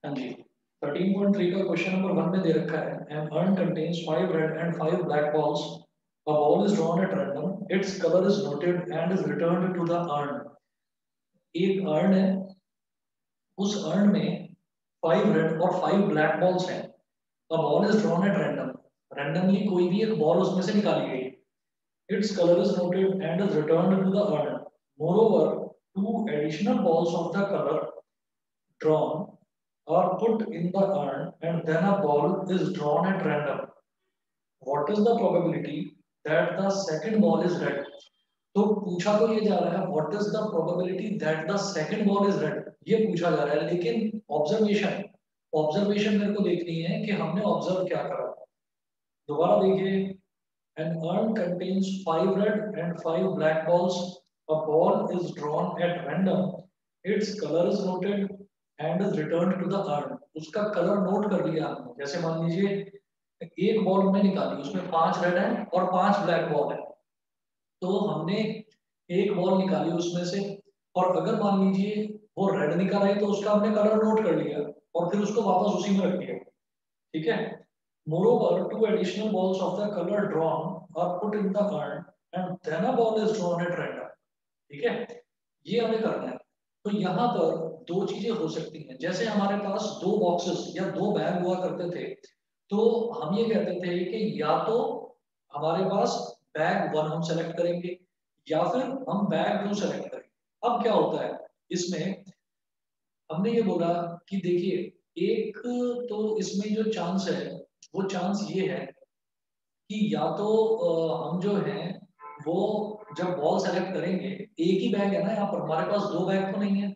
हाँ जी, 13.3 का question number 1 में दे रखा है an urn contains 5 red and 5 black balls, a ball is drawn at random, its colour is noted and is returned to the urn. एक urn है, उस अर्न में 5 रेड और 5 ब्लैक बॉल्स हैं। A ball is drawn at random, randomly कोई भी एक ball उसमें से निकाली गई। Its colour is noted and is returned to the urn. Moreover, 2 additional balls of the color drawn are put in the urn and then a ball is drawn at random. What is the probability that the second ball is red? तो पूछा तो ये जा रहा है what is the probability that the second ball is red, ये पूछा जा रहा है। लेकिन ऑब्जर्वेशन ऑब्जर्वेशन मेरे को देखनी है कि हमने ऑब्जर्व क्या करा। दोबारा देखिए, an urn contains 5 red and 5 black balls, a ball is drawn at random, its color is noted and is returned to the urn। उसका कलर नोट कर लिया हमने। जैसे मान लीजिए एक बॉल हमने निकाली, उसमें 5 रेड है और 5 ब्लैक बॉल है, तो हमने एक बॉल निकाली उसमें से, और अगर मान लीजिए वो रेड निकाला है तो उसका हमने कलर नोट कर लिया और फिर उसको वापस उसी में रख दिया। ठीक है। Moreover, 2 additional balls of the color drawn are put in the urn and then a ball is drawn at random। ठीक है, ये हमें करना है। तो यहाँ पर दो चीजें हो सकती हैं। जैसे हमारे पास दो बॉक्सेस या दो बैग हुआ करते थे, तो हम ये कहते थे कि या तो हमारे पास बैग 1 हम सेलेक्ट करेंगे या फिर हम बैग 2 सेलेक्ट करेंगे। अब क्या होता है इसमें, हमने ये बोला कि देखिए एक, तो इसमें जो चांस है वो चांस ये है कि या तो हम जो है वो जब बॉल सेलेक्ट करेंगे, एक ही बैग है ना, यहाँ पर हमारे पास दो बैग तो नहीं है।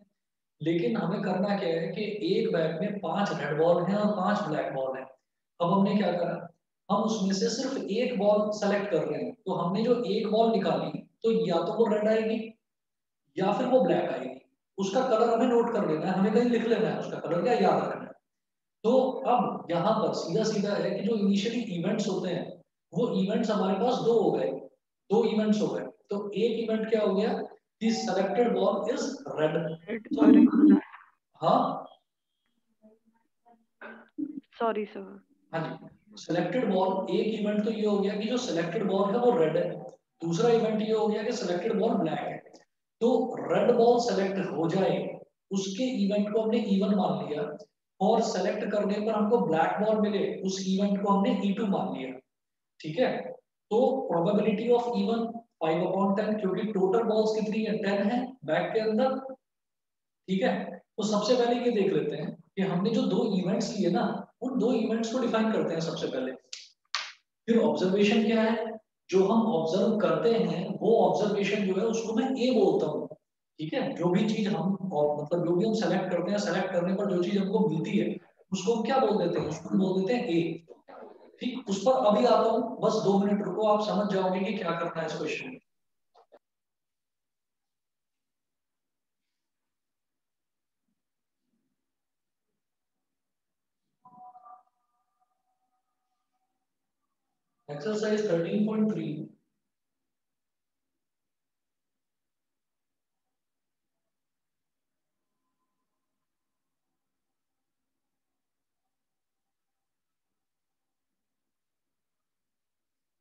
लेकिन हमें करना क्या है कि एक बैग में 5 रेड बॉल हैं और 5 ब्लैक बॉल हैं। अब हमने क्या करा, हम उसमें से सिर्फ एक बॉल सेलेक्ट कर रहे हैं। तो हमने जो एक बॉल निकाली, तो या तो वो रेड आएगी या फिर वो ब्लैक आएगी। उसका कलर हमें नोट कर लेना है, हमें कहीं लिख लेना है उसका कलर, क्या याद रखना है। तो अब यहाँ पर सीधा सीधा है कि जो इनिशियली इवेंट्स होते हैं वो इवेंट्स हमारे पास दो हो गए, दो इवेंट्स हो गए। तो एक इवेंट क्या हो गया, the selected ball is red. Red तो और हाँ, सॉरी सर। हाँ जी, सिलेक्टेड बॉल एक इवेंट तो ये हो गया कि जो सिलेक्टेड बॉल है वो रेड है। दूसरा इवेंट ये हो गया कि सिलेक्टेड बॉल ब्लैक है। तो रेड बॉल सेलेक्ट हो जाए, उसके इवेंट को हमने इवन मान लिया, और सेलेक्ट करने पर हमको ब्लैक बॉल मिले, उस इवेंट को हमने E2 मान लिया। ठीक है। तो प्रोबेबिलिटी ऑफ इवन 5/10, क्योंकि टोटल बॉल्स कितनी है, 10 है बैग के अंदर। ठीक है। तो सबसे पहले ये देख लेते हैं कि हमने जो दो इवेंट्स लिए ना, उन दो इवेंट्स को डिफाइन करते हैं सबसे पहले। फिर ऑब्जर्वेशन क्या है, जो हम ऑब्जर्व करते हैं वो ऑब्जर्वेशन जो है उसको मैं ए बोलता हूँ। ठीक है, जो भी चीज हम मतलब जो भी हम सेलेक्ट करते हैं, सेलेक्ट करने पर जो चीज हमको मिलती है उसको हम क्या बोल देते हैं, उसको बोल देते हैं ए। ठीक, उस पर अभी आता हूँ, बस 2 मिनट रुको, आप समझ जाओगे कि क्या करना है इस क्वेश्चन में। Exercise 13.3,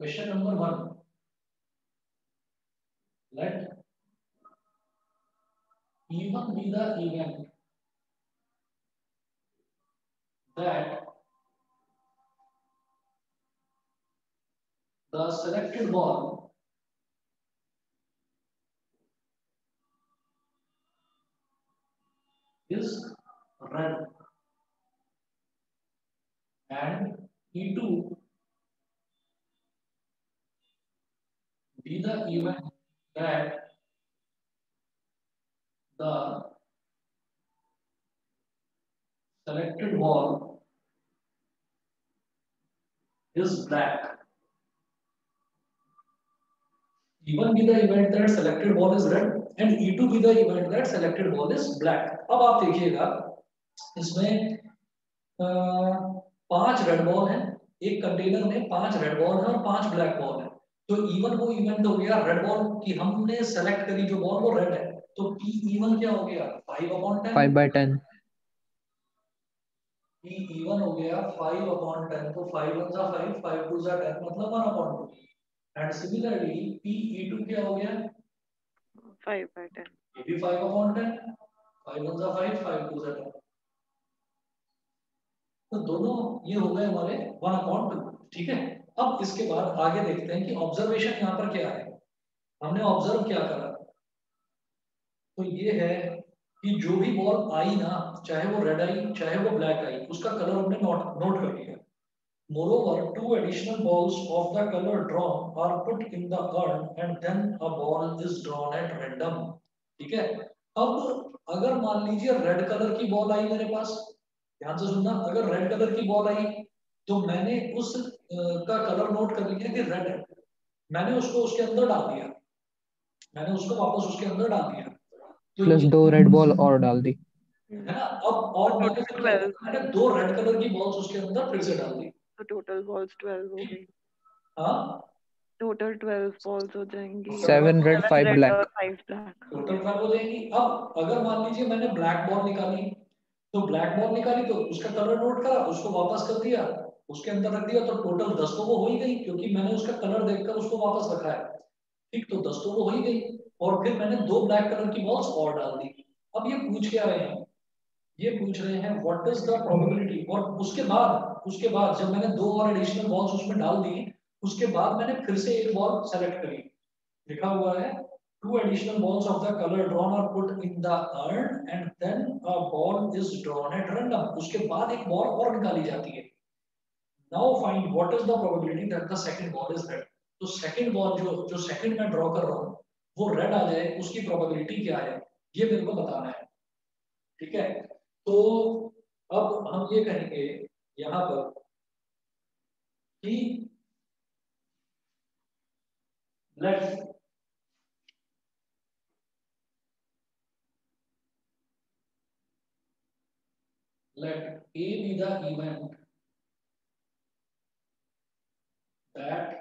question number 1, let even be the event that the selected ball is red and E2 be the event that the selected ball is black। E1 be the event that selected ball is red and E2 be the event that selected ball is black। अब आप देखिएगा इसमें 5 red ball है, एक container में 5 red ball है और 5 black ball है। तो E1 वो इवेंट हो गया रेड बॉल की, हमने सेलेक्ट करी जो बॉल वो रेड है। तो P E1 क्या हो गया, 5/10। 5/10। P even हो गया 5/10, तो 5 1 जा 5, 5 2 जा 10, मतलब 1/2। एंड सिमिलरली PE2 क्या हो गया, 5/10. ये भी 5/10, 5 1 जा 5, 5 2 जा 10। तो दोनों ये हो गए हमारे 1/2। ठीक है, अब इसके बाद आगे देखते हैं कि ऑब्जर्वेशन यहाँ पर क्या है। हमने ऑब्जर्व क्या करा, तो ये है कि जो भी बॉल आई ना, चाहे वो रेड आई चाहे वो ब्लैक आई, उसका कलर हमने नोट नोट कर लिया। Moreover, two additional balls of the color drawn are put in the urn and then a ball is drawn at random. ठीक है, अब अगर मान लीजिए रेड कलर की बॉल आई मेरे पास, ध्यान से सुनना, अगर रेड कलर की बॉल आई तो मैंने उस का कलर नोट कर लिया कि रेड है, मैंने उसको उसके अंदर डाल दिया, मैंने उसको वापस उसके अंदर डाल दिया। तो प्लस ये 2 रेड बॉल और डाल दी। है ना, अब तो और मैंने total फिर क्या किया, 12. मैंने 2 रेड कलर की बॉल्स उसके अंदर फिर से डाल दी। तो total balls 12 हो गई. हाँ, Total 12 balls हो जाएंगी. 7 रेड 7 5 red और ब्लैक। 5 black. टोटल 12 हो जाएगी। अब अगर मान लीजिए मैंने ब्लैक बॉल निकाली, तो ब्लैक बॉल निकाली तो उसका कलर नोट करा, उसको वापस कर दिया, उसके अंदर रख दिया, तो टोटल 10 तो वो हो ही गई, क्योंकि मैंने उसका कलर देखकर उसको वापस रखा है। ठीक, तो 10 तो वो हो ही गई। और फिर मैंने 2 ब्लैक कलर की बॉल्स और डाल दी। अब ये पूछ क्या रहे हैं, ये पूछ रहे हैं व्हाट इज द प्रोबेबिलिटी। और उसके बाद जब मैंने 2 और एडिशनल बॉल्स उसमें डाल दी, उसके बाद मैंने फिर से एक बॉल सेलेक्ट करी, लिखा हुआ है two additional balls of the color drawn are put in the urn and then a ball is drawn at random। उसके बाद एक बॉल और निकाली जाती है। now find what is the probability that the second ball is red। तो second ball जो जो सेकंड मैं ड्रॉ कर रहा हूँ वो रेड आ जाए, उसकी प्रोबेबिलिटी क्या है, ये मेरे को बताना है। ठीक है, तो अब हम ये कहेंगे यहाँ पर कि let let A be the event that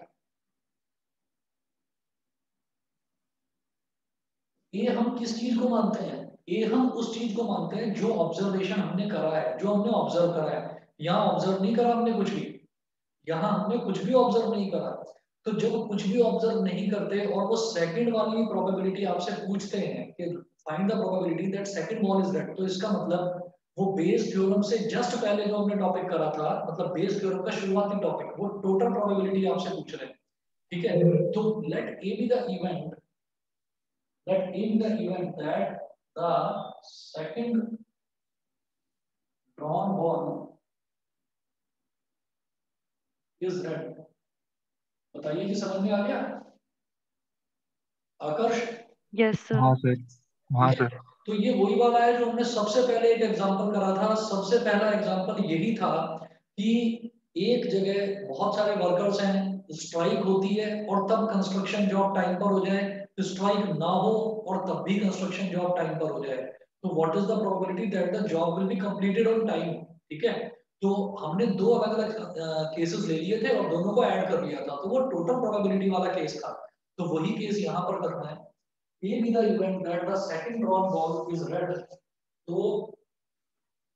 A हम किस चीज को मानते हैं, ए हम उस चीज को मानते हैं जो ऑब्जर्वेशन हमने करा है, जो हमने ऑब्जर्व करा है। यहाँ ऑब्जर्व नहीं करा हमने कुछ भी, यहाँ हमने कुछ भी ऑब्जर्व नहीं करा। तो जब कुछ भी ऑब्जर्व नहीं करते और वो सेकंड वाली प्रोबेबिलिटी आपसे पूछते हैं कि find the probability that second ball is red, तो इसका मतलब वो बेस थ्योरम से जस्ट पहले जो हमने टॉपिक करा था, मतलब बेस थ्योरम का शुरुआती टॉपिक, वो टोटल प्रोबेबिलिटी आपसे पूछ रहे हैं। ठीक है, तो let A be the event that in the event that the second drawn ball is red। बताइए कि समझ में आ गया आकर्ष? Yes, sir. हाँ सर। हाँ ठीक है, सर। तो ये वही वाला है जो हमने सबसे पहले एक एग्जांपल करा था। सबसे पहला एग्जांपल यही था कि एक जगह बहुत सारे वर्कर्स हैं, स्ट्राइक होती है और तब कंस्ट्रक्शन जॉब टाइम पर हो जाए, स्ट्राइक ना हो और तब भी कंस्ट्रक्शन जॉब टाइम पर हो जाए, तो what is the probability that the job will be completed on time. ठीक है, तो हमने दो अलग अलग केसेस ले लिए थे और दोनों को ऐड कर लिया था, तो वो टोटल प्रोबेबिलिटी वाला केस था। तो वही केस यहाँ पर करना है। A be the event that the second drawn ball is red। तो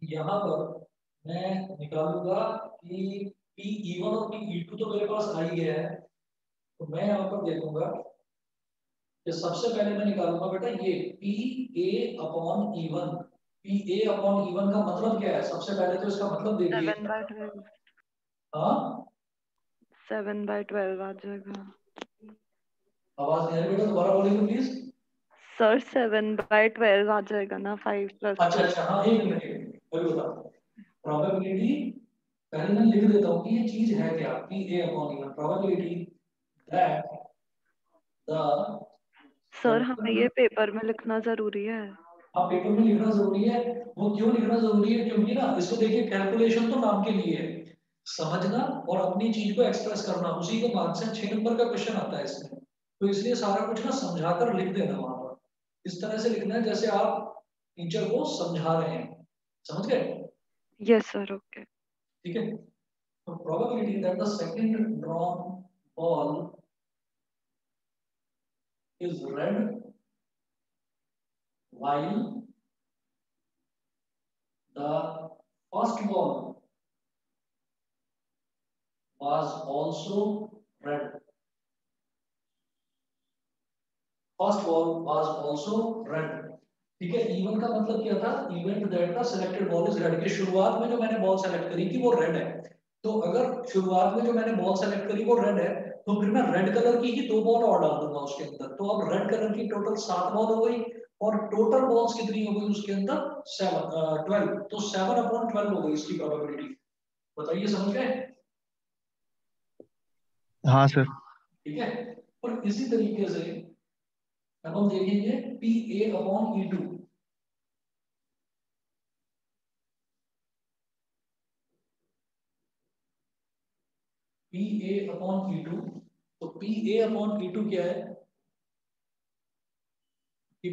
यहाँ पर मैं निकालूंगा कि P E1 और P E2 तो मेरे पास आ ही गया है, तो मैं यहाँ पर देखूंगा कि सबसे पहले मैं निकालूंगा बेटा ये PA/E1। PA/E1 का मतलब क्या है, सबसे पहले तो इसका मतलब देखिए। 7/12. हाँ, 7/12 आ जाएगा. आवाज नहीं आ रही बेटा, दोबारा बोलिए प्लीज। सर 7/12 आ जाएगा ना, 5 + अच्छा 2. अच्छा, हाँ एक मिनट अभी बता। प्रोबेबिलिटी पहले मैं लिख देता हूँ कि ये चीज है क्या, PA/E1। Probability that the sir हमें ये पेपर में लिखना जरूरी है. आप पेपर में लिखना जरूरी है। वो क्यों लिखना जरूरी है, क्योंकि ना इसको देखिए कैलकुलेशन तो नाम के लिए है, समझना और अपनी चीज को एक्सप्रेस करना उसी के मार्क्स से 6 नंबर का क्वेश्चन आता है इसमें। तो इसलिए सारा कुछ ना समझाकर लिख देना वहां पर, इस तरह से लिखना है जैसे आप टीचर को समझा रहे हैं। समझ गए? Yes sir. ओके. ठीक है, तो probability that the second drawn ball is red while the first ball was also red. First ball was also red. ठीक है, इवन का मतलब क्या था, event that the selected ball is red, के शुरुआत में जो मैंने बॉल सेलेक्ट करी थी वो रेड है। तो अगर शुरुआत में जो मैंने बॉल सेलेक्ट करी वो रेड है, तो फिर मैं रेड कलर की ही 2 बॉल और डाल दूंगा उसके अंदर। तो अब रेड कलर की टोटल 7 बॉल हो गई, और टोटल बॉल्स कितनी हो गई उसके अंदर, 12। तो 7/12 हो गई इसकी प्रोबेबिलिटी। बताइए, समझ गए? हाँ सर। ठीक है, और इसी तरीके से अब हम देखेंगे PA/E2। PA/E2, तो PA/E2 क्या है कि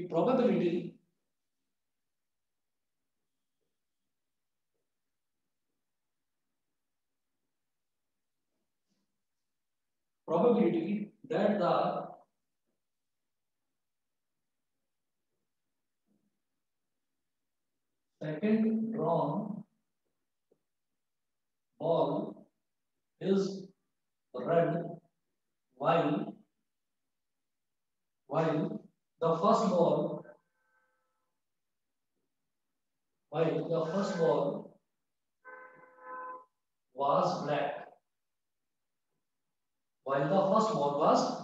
probability that the second drawn ball is red, while the first ball was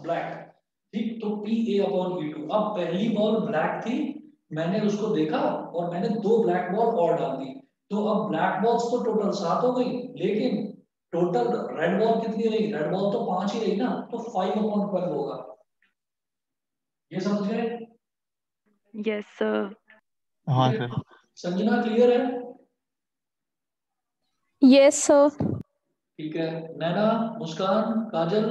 black. ठीक, तो PA/E2, अब पहली बॉल ब्लैक थी, मैंने उसको देखा और मैंने 2 ब्लैक बॉल और डाल दी। तो अब ब्लैक बॉल्स तो टोटल 7 हो गई, लेकिन टोटल रेड बॉल कितनी रही, रेड बॉल तो 5 ही रही ना, तो 5/12 होगा। ये समझ गए? Yes, sir. हाँ सर। संजना, क्लियर है? Yes, sir. ठीक है, नैना, मुस्कान, काजल,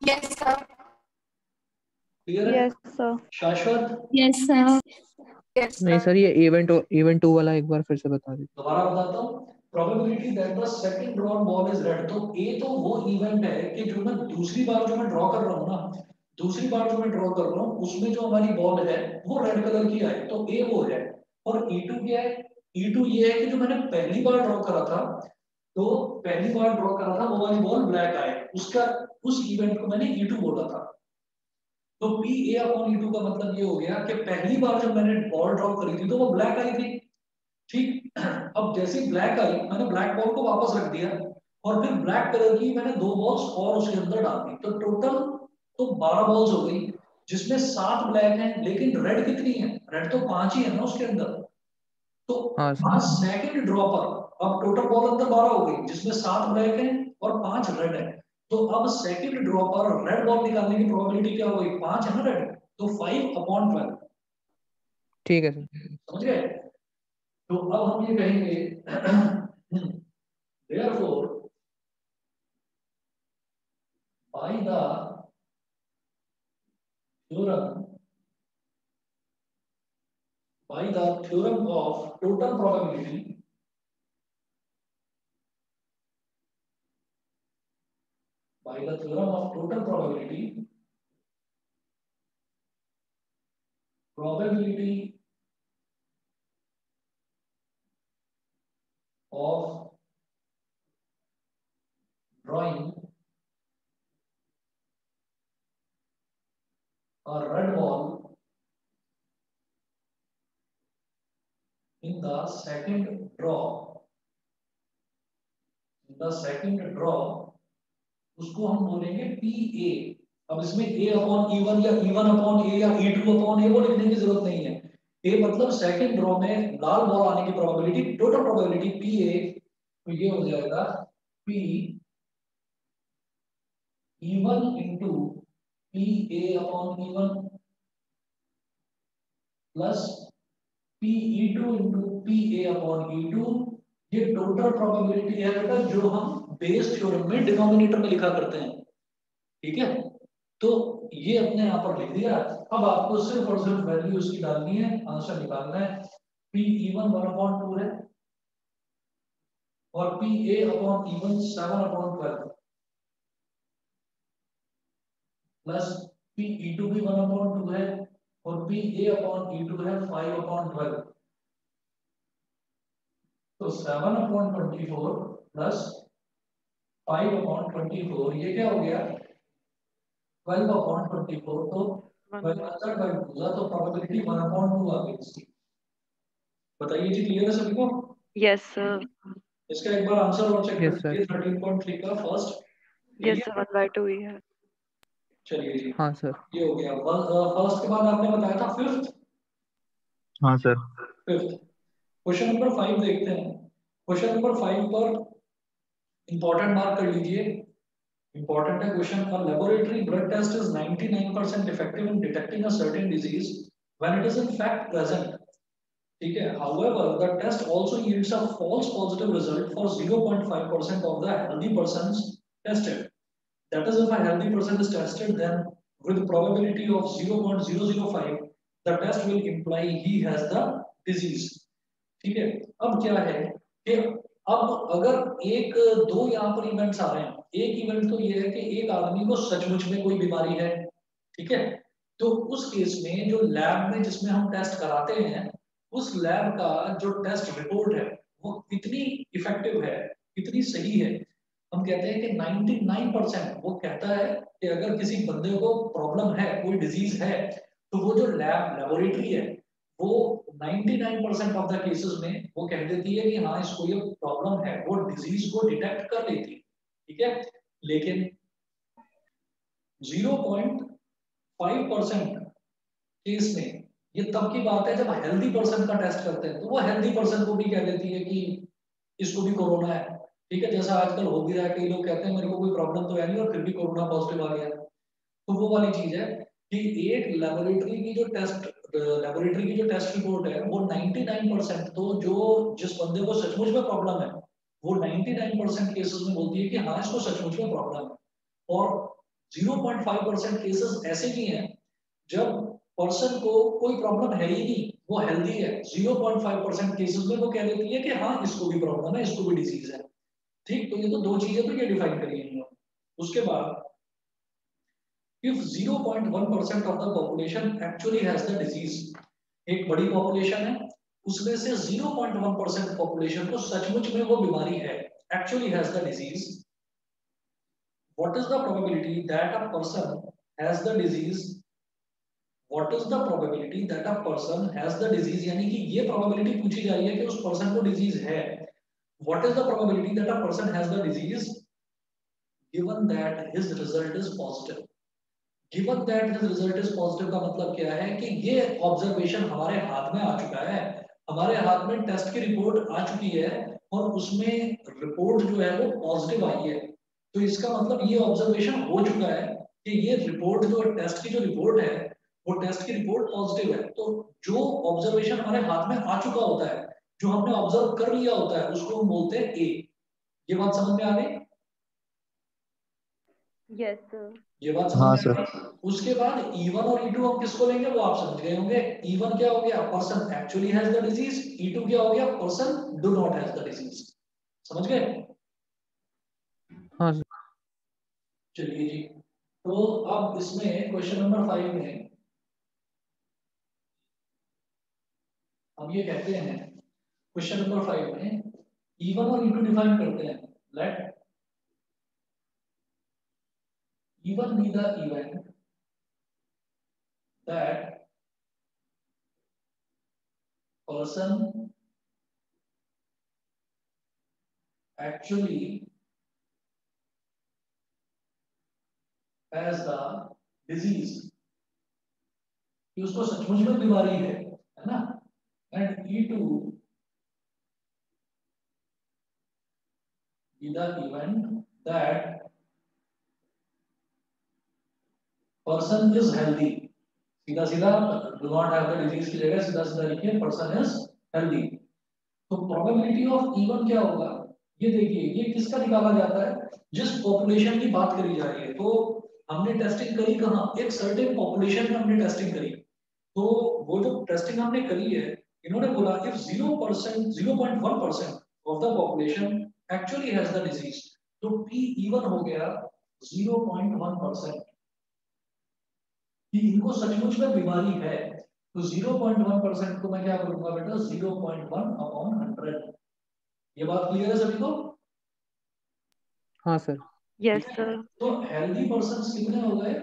Yes, sir. क्लियर है? Yes, sir. शाश्वत, Yes, sir. Yes, नहीं sir. सर, ये इवेंट 2 वाला एक बार फिर से बता दीजिए। दोबारा बताता हूँ। Probability that the second drawn ball is red, तो ए तो वो इवेंट है कि जो मैं दूसरी बार जो मैं ड्रॉ कर रहा हूँ ना, दूसरी बार जो मैं ड्रॉ कर रहा हूँ उसमें जो हमारी बॉल है वो रेड कलर की आई, तो ए वो है। और E2 क्या है, E2 ये है कि जो मैंने पहली बार ड्रॉ करा था, तो पहली बार ड्रॉ करा था वो वाली बॉल ब्लैक आए, उसका उस इवेंट को मैंने E2 बोला था। तो PA/E2 का मतलब ये हो गया कि पहली बार जब मैंने बॉल ड्रॉ करी थी तो वो ब्लैक आई थी। ठीक, अब जैसे ब्लैक आई, मैंने ब्लैक बॉल को वापस रख दिया, और फिर ब्लैक कलर की मैंने 2 बॉल्स और उसके अंदर डाल दी, तो टोटल तो 12 बॉल्स हो गई, जिसमें 7 ब्लैक हैं, लेकिन रेड कितनी है, रेड तो 5 ही है ना उसके अंदर। तो हाँ आज सर। सेकंड ड्रॉ पर अब टोटल बॉल अंदर 12 हो गई, जिसमें 7 ब्लैक हैं और 5 रेड है। तो अब सेकंड ड्रॉ पर रेड बॉल निकालने की प्रोबेबिलिटी क्या हो गई, 5 है ना रेड, तो 5/12। ठीक है सर। समझ गए? तो अब हम ये कहेंगे therefore by the theorem of total probability, by the theorem of total probability, probability of drawing a red ball in the second draw, उसको हम बोलेंगे PA। अब इसमें A/E1 या E1/A या E2/A वो लिखने की जरूरत नहीं है। A मतलब सेकंड ड्रॉ में लाल बॉल आने की प्रोबेबिलिटी, टोटल प्रोबेबिलिटी PA, तो ये हो जाएगा P(E1 into PA/E1 plus PE2 into PA/E2। ये टोटल प्रोबेबिलिटी है बेटा, जो हम बेस थ्योरम में डिनोमिनेटर में लिखा करते हैं। ठीक है, तो ये अपने यहाँ पर लिख दिया। अब आपको सिर्फ और सिर्फ वैल्यू उसकी डालनी है, आंसर निकालना है। PE1 1/2 है और PA/E1 7/12 प्लस PE2 भी 1/2 है और PA/E2 है 5/12। तो 7/24 प्लस 5/24, ये क्या हो गया 12/24, तो 12 होगा तो प्रोबेबिलिटी 1/2 आ गई इसकी। बताइए जी, क्लियर है सभी को? Yes, sir. इसका एक बार आंसर और चेक Yes, कर लीजिए 13.3 का फर्स्ट। Yes, sir. 1/2 ही है। चलिए जी, हाँ सर। ये हो गया फर्स्ट के बाद आपने बताया था फिफ्थ। हाँ सर। फिफ्थ क्वेश्चन नंबर 5 देखते हैं। क्वेश्चन नंबर 5 पर इंपॉर्टेंट मार्क कर लीजिए, इंपॉर्टेंट है question. A laboratory blood test is 99% effective in detecting a certain disease when it is in fact present. ठीक है, however the test also yields a false positive result for 0.5% of the healthy persons tested. That is, if a healthy person is tested, then with probability of 0.005 the test will imply he has the disease. ठीक है, अब क्या है कि अब अगर एक दो यहाँ पर इवेंट्स आ रहे हैं। एक इवेंट तो ये है कि एक आदमी को सचमुच में कोई बीमारी है, ठीक है, तो उस केस में जो लैब में जिसमें हम टेस्ट कराते हैं उस लैब का जो टेस्ट रिपोर्ट है वो कितनी इफेक्टिव है, कितनी सही है। हम कहते हैं कि 99% वो कहता है कि अगर किसी बंदे को प्रॉब्लम है, कोई डिजीज है, तो वो जो लेबोरेटरी है वो 99% ऑफ द केसेस में वो कह देती है कि हाँ इसको ये प्रॉब्लम है, वो डिजीज को डिटेक्ट कर लेती है, ठीक है। लेकिन 0.5% केस में ये तब की बात है जब हेल्दी पर्सन का टेस्ट करते हैं, तो वो हेल्दी पर्सन को भी कह देती है कि इसको भी कोरोना है, ठीक है। जैसा आजकल हो भी रहा है, कई लोग कहते हैं मेरे को कोई प्रॉब्लम तो है नहीं और फिर भी कोरोना पॉजिटिव आ गया। तो वो वाली चीज है कि एक लेबोरेटरी की जो टेस्ट रिपोर्ट है वो 99% तो जो जिस बंदे को सचमुच में प्रॉब्लम है वो 99% केसेस में बोलती है कि हाँ इसको सचमुच में प्रॉब्लम है। और 0.5% केसेस ऐसे भी हैं जब पर्सन को कोई प्रॉब्लम है ही नहीं, वो हेल्दी है, 0.5% केसेस में वो कह देती है कि हाँ इसको भी प्रॉब्लम है, इसको भी डिजीज है। ठीक, तो ये तो दो चीजें तो ये डिफाइन करी है। उसके बाद if 0.1% of the population actually has the disease, एक बड़ी पॉपुलेशन है उसमें से 0.1% पॉपुलेशन को सचमुच में वो बीमारी है, actually has the disease, what is the probability that a person has the disease, what is the probability that a person has the disease, यानी कि ये probability पूछी जा रही है कि उस person को disease है। what is the probability that a person has the disease given that his result is positive। Given that his result is positive का मतलब क्या है कि ये ऑब्जर्वेशन हमारे हाथ में आ चुका है, हमारे हाथ में टेस्ट की रिपोर्ट आ चुकी है और उसमें रिपोर्ट जो है वो पॉजिटिव आई है। तो इसका मतलब ये ऑब्जर्वेशन हो चुका है कि ये रिपोर्ट जो टेस्ट की जो रिपोर्ट है वो टेस्ट की रिपोर्ट पॉजिटिव है। तो जो ऑब्जर्वेशन हमारे हाथ में आ चुका होता है, जो हमने ऑब्जर्व कर लिया होता है, उसको हम बोलते हैं ए। ये बात समझ में आ गई? Yes, sir. ये बात हाँ समझ में सर। आ गई? उसके बाद E1 और E2 हम किसको लेंगे वो आप समझ गए होंगे। E1 क्या हो गया, person actually has the disease. E2 क्या हो गया, person do not has the disease. समझ गए? हाँ सर। चलिए जी, तो अब इसमें क्वेश्चन नंबर 5 में हम ये कहते हैं, क्वेश्चन नंबर 5 में E1 और E2 डिफाइन करते हैं। Let E1 be the event that person actually has the disease, कि उसको सचमुच में बीमारी है ना। And E2 be the event that person is healthy। सीधा सीधा do not have the disease की जगह सीधा सीधा लिखिए person is healthy। तो प्रोबेबिलिटी ऑफ E1 क्या होगा, ये देखिए ये किसका निकाला जाता है, जिस पॉपुलेशन की बात करी जा रही है। तो हमने टेस्टिंग करी कहाँ, एक सर्टेन पॉपुलेशन में हमने टेस्टिंग करी। तो वो जो टेस्टिंग हमने करी है, इन्होंने बोला if 0.1% of the population actually has the disease, तो P E1 हो गया 0.1%, कि इनको सचमुच में बीमारी है। तो 0.1% को मैं क्या करूंगा बेटा, 0.1/100। ये बात क्लियर है सभी को? हाँ सर। Yes, ठीक है, sir. तो हेल्दी पर्सन कितने हो गए?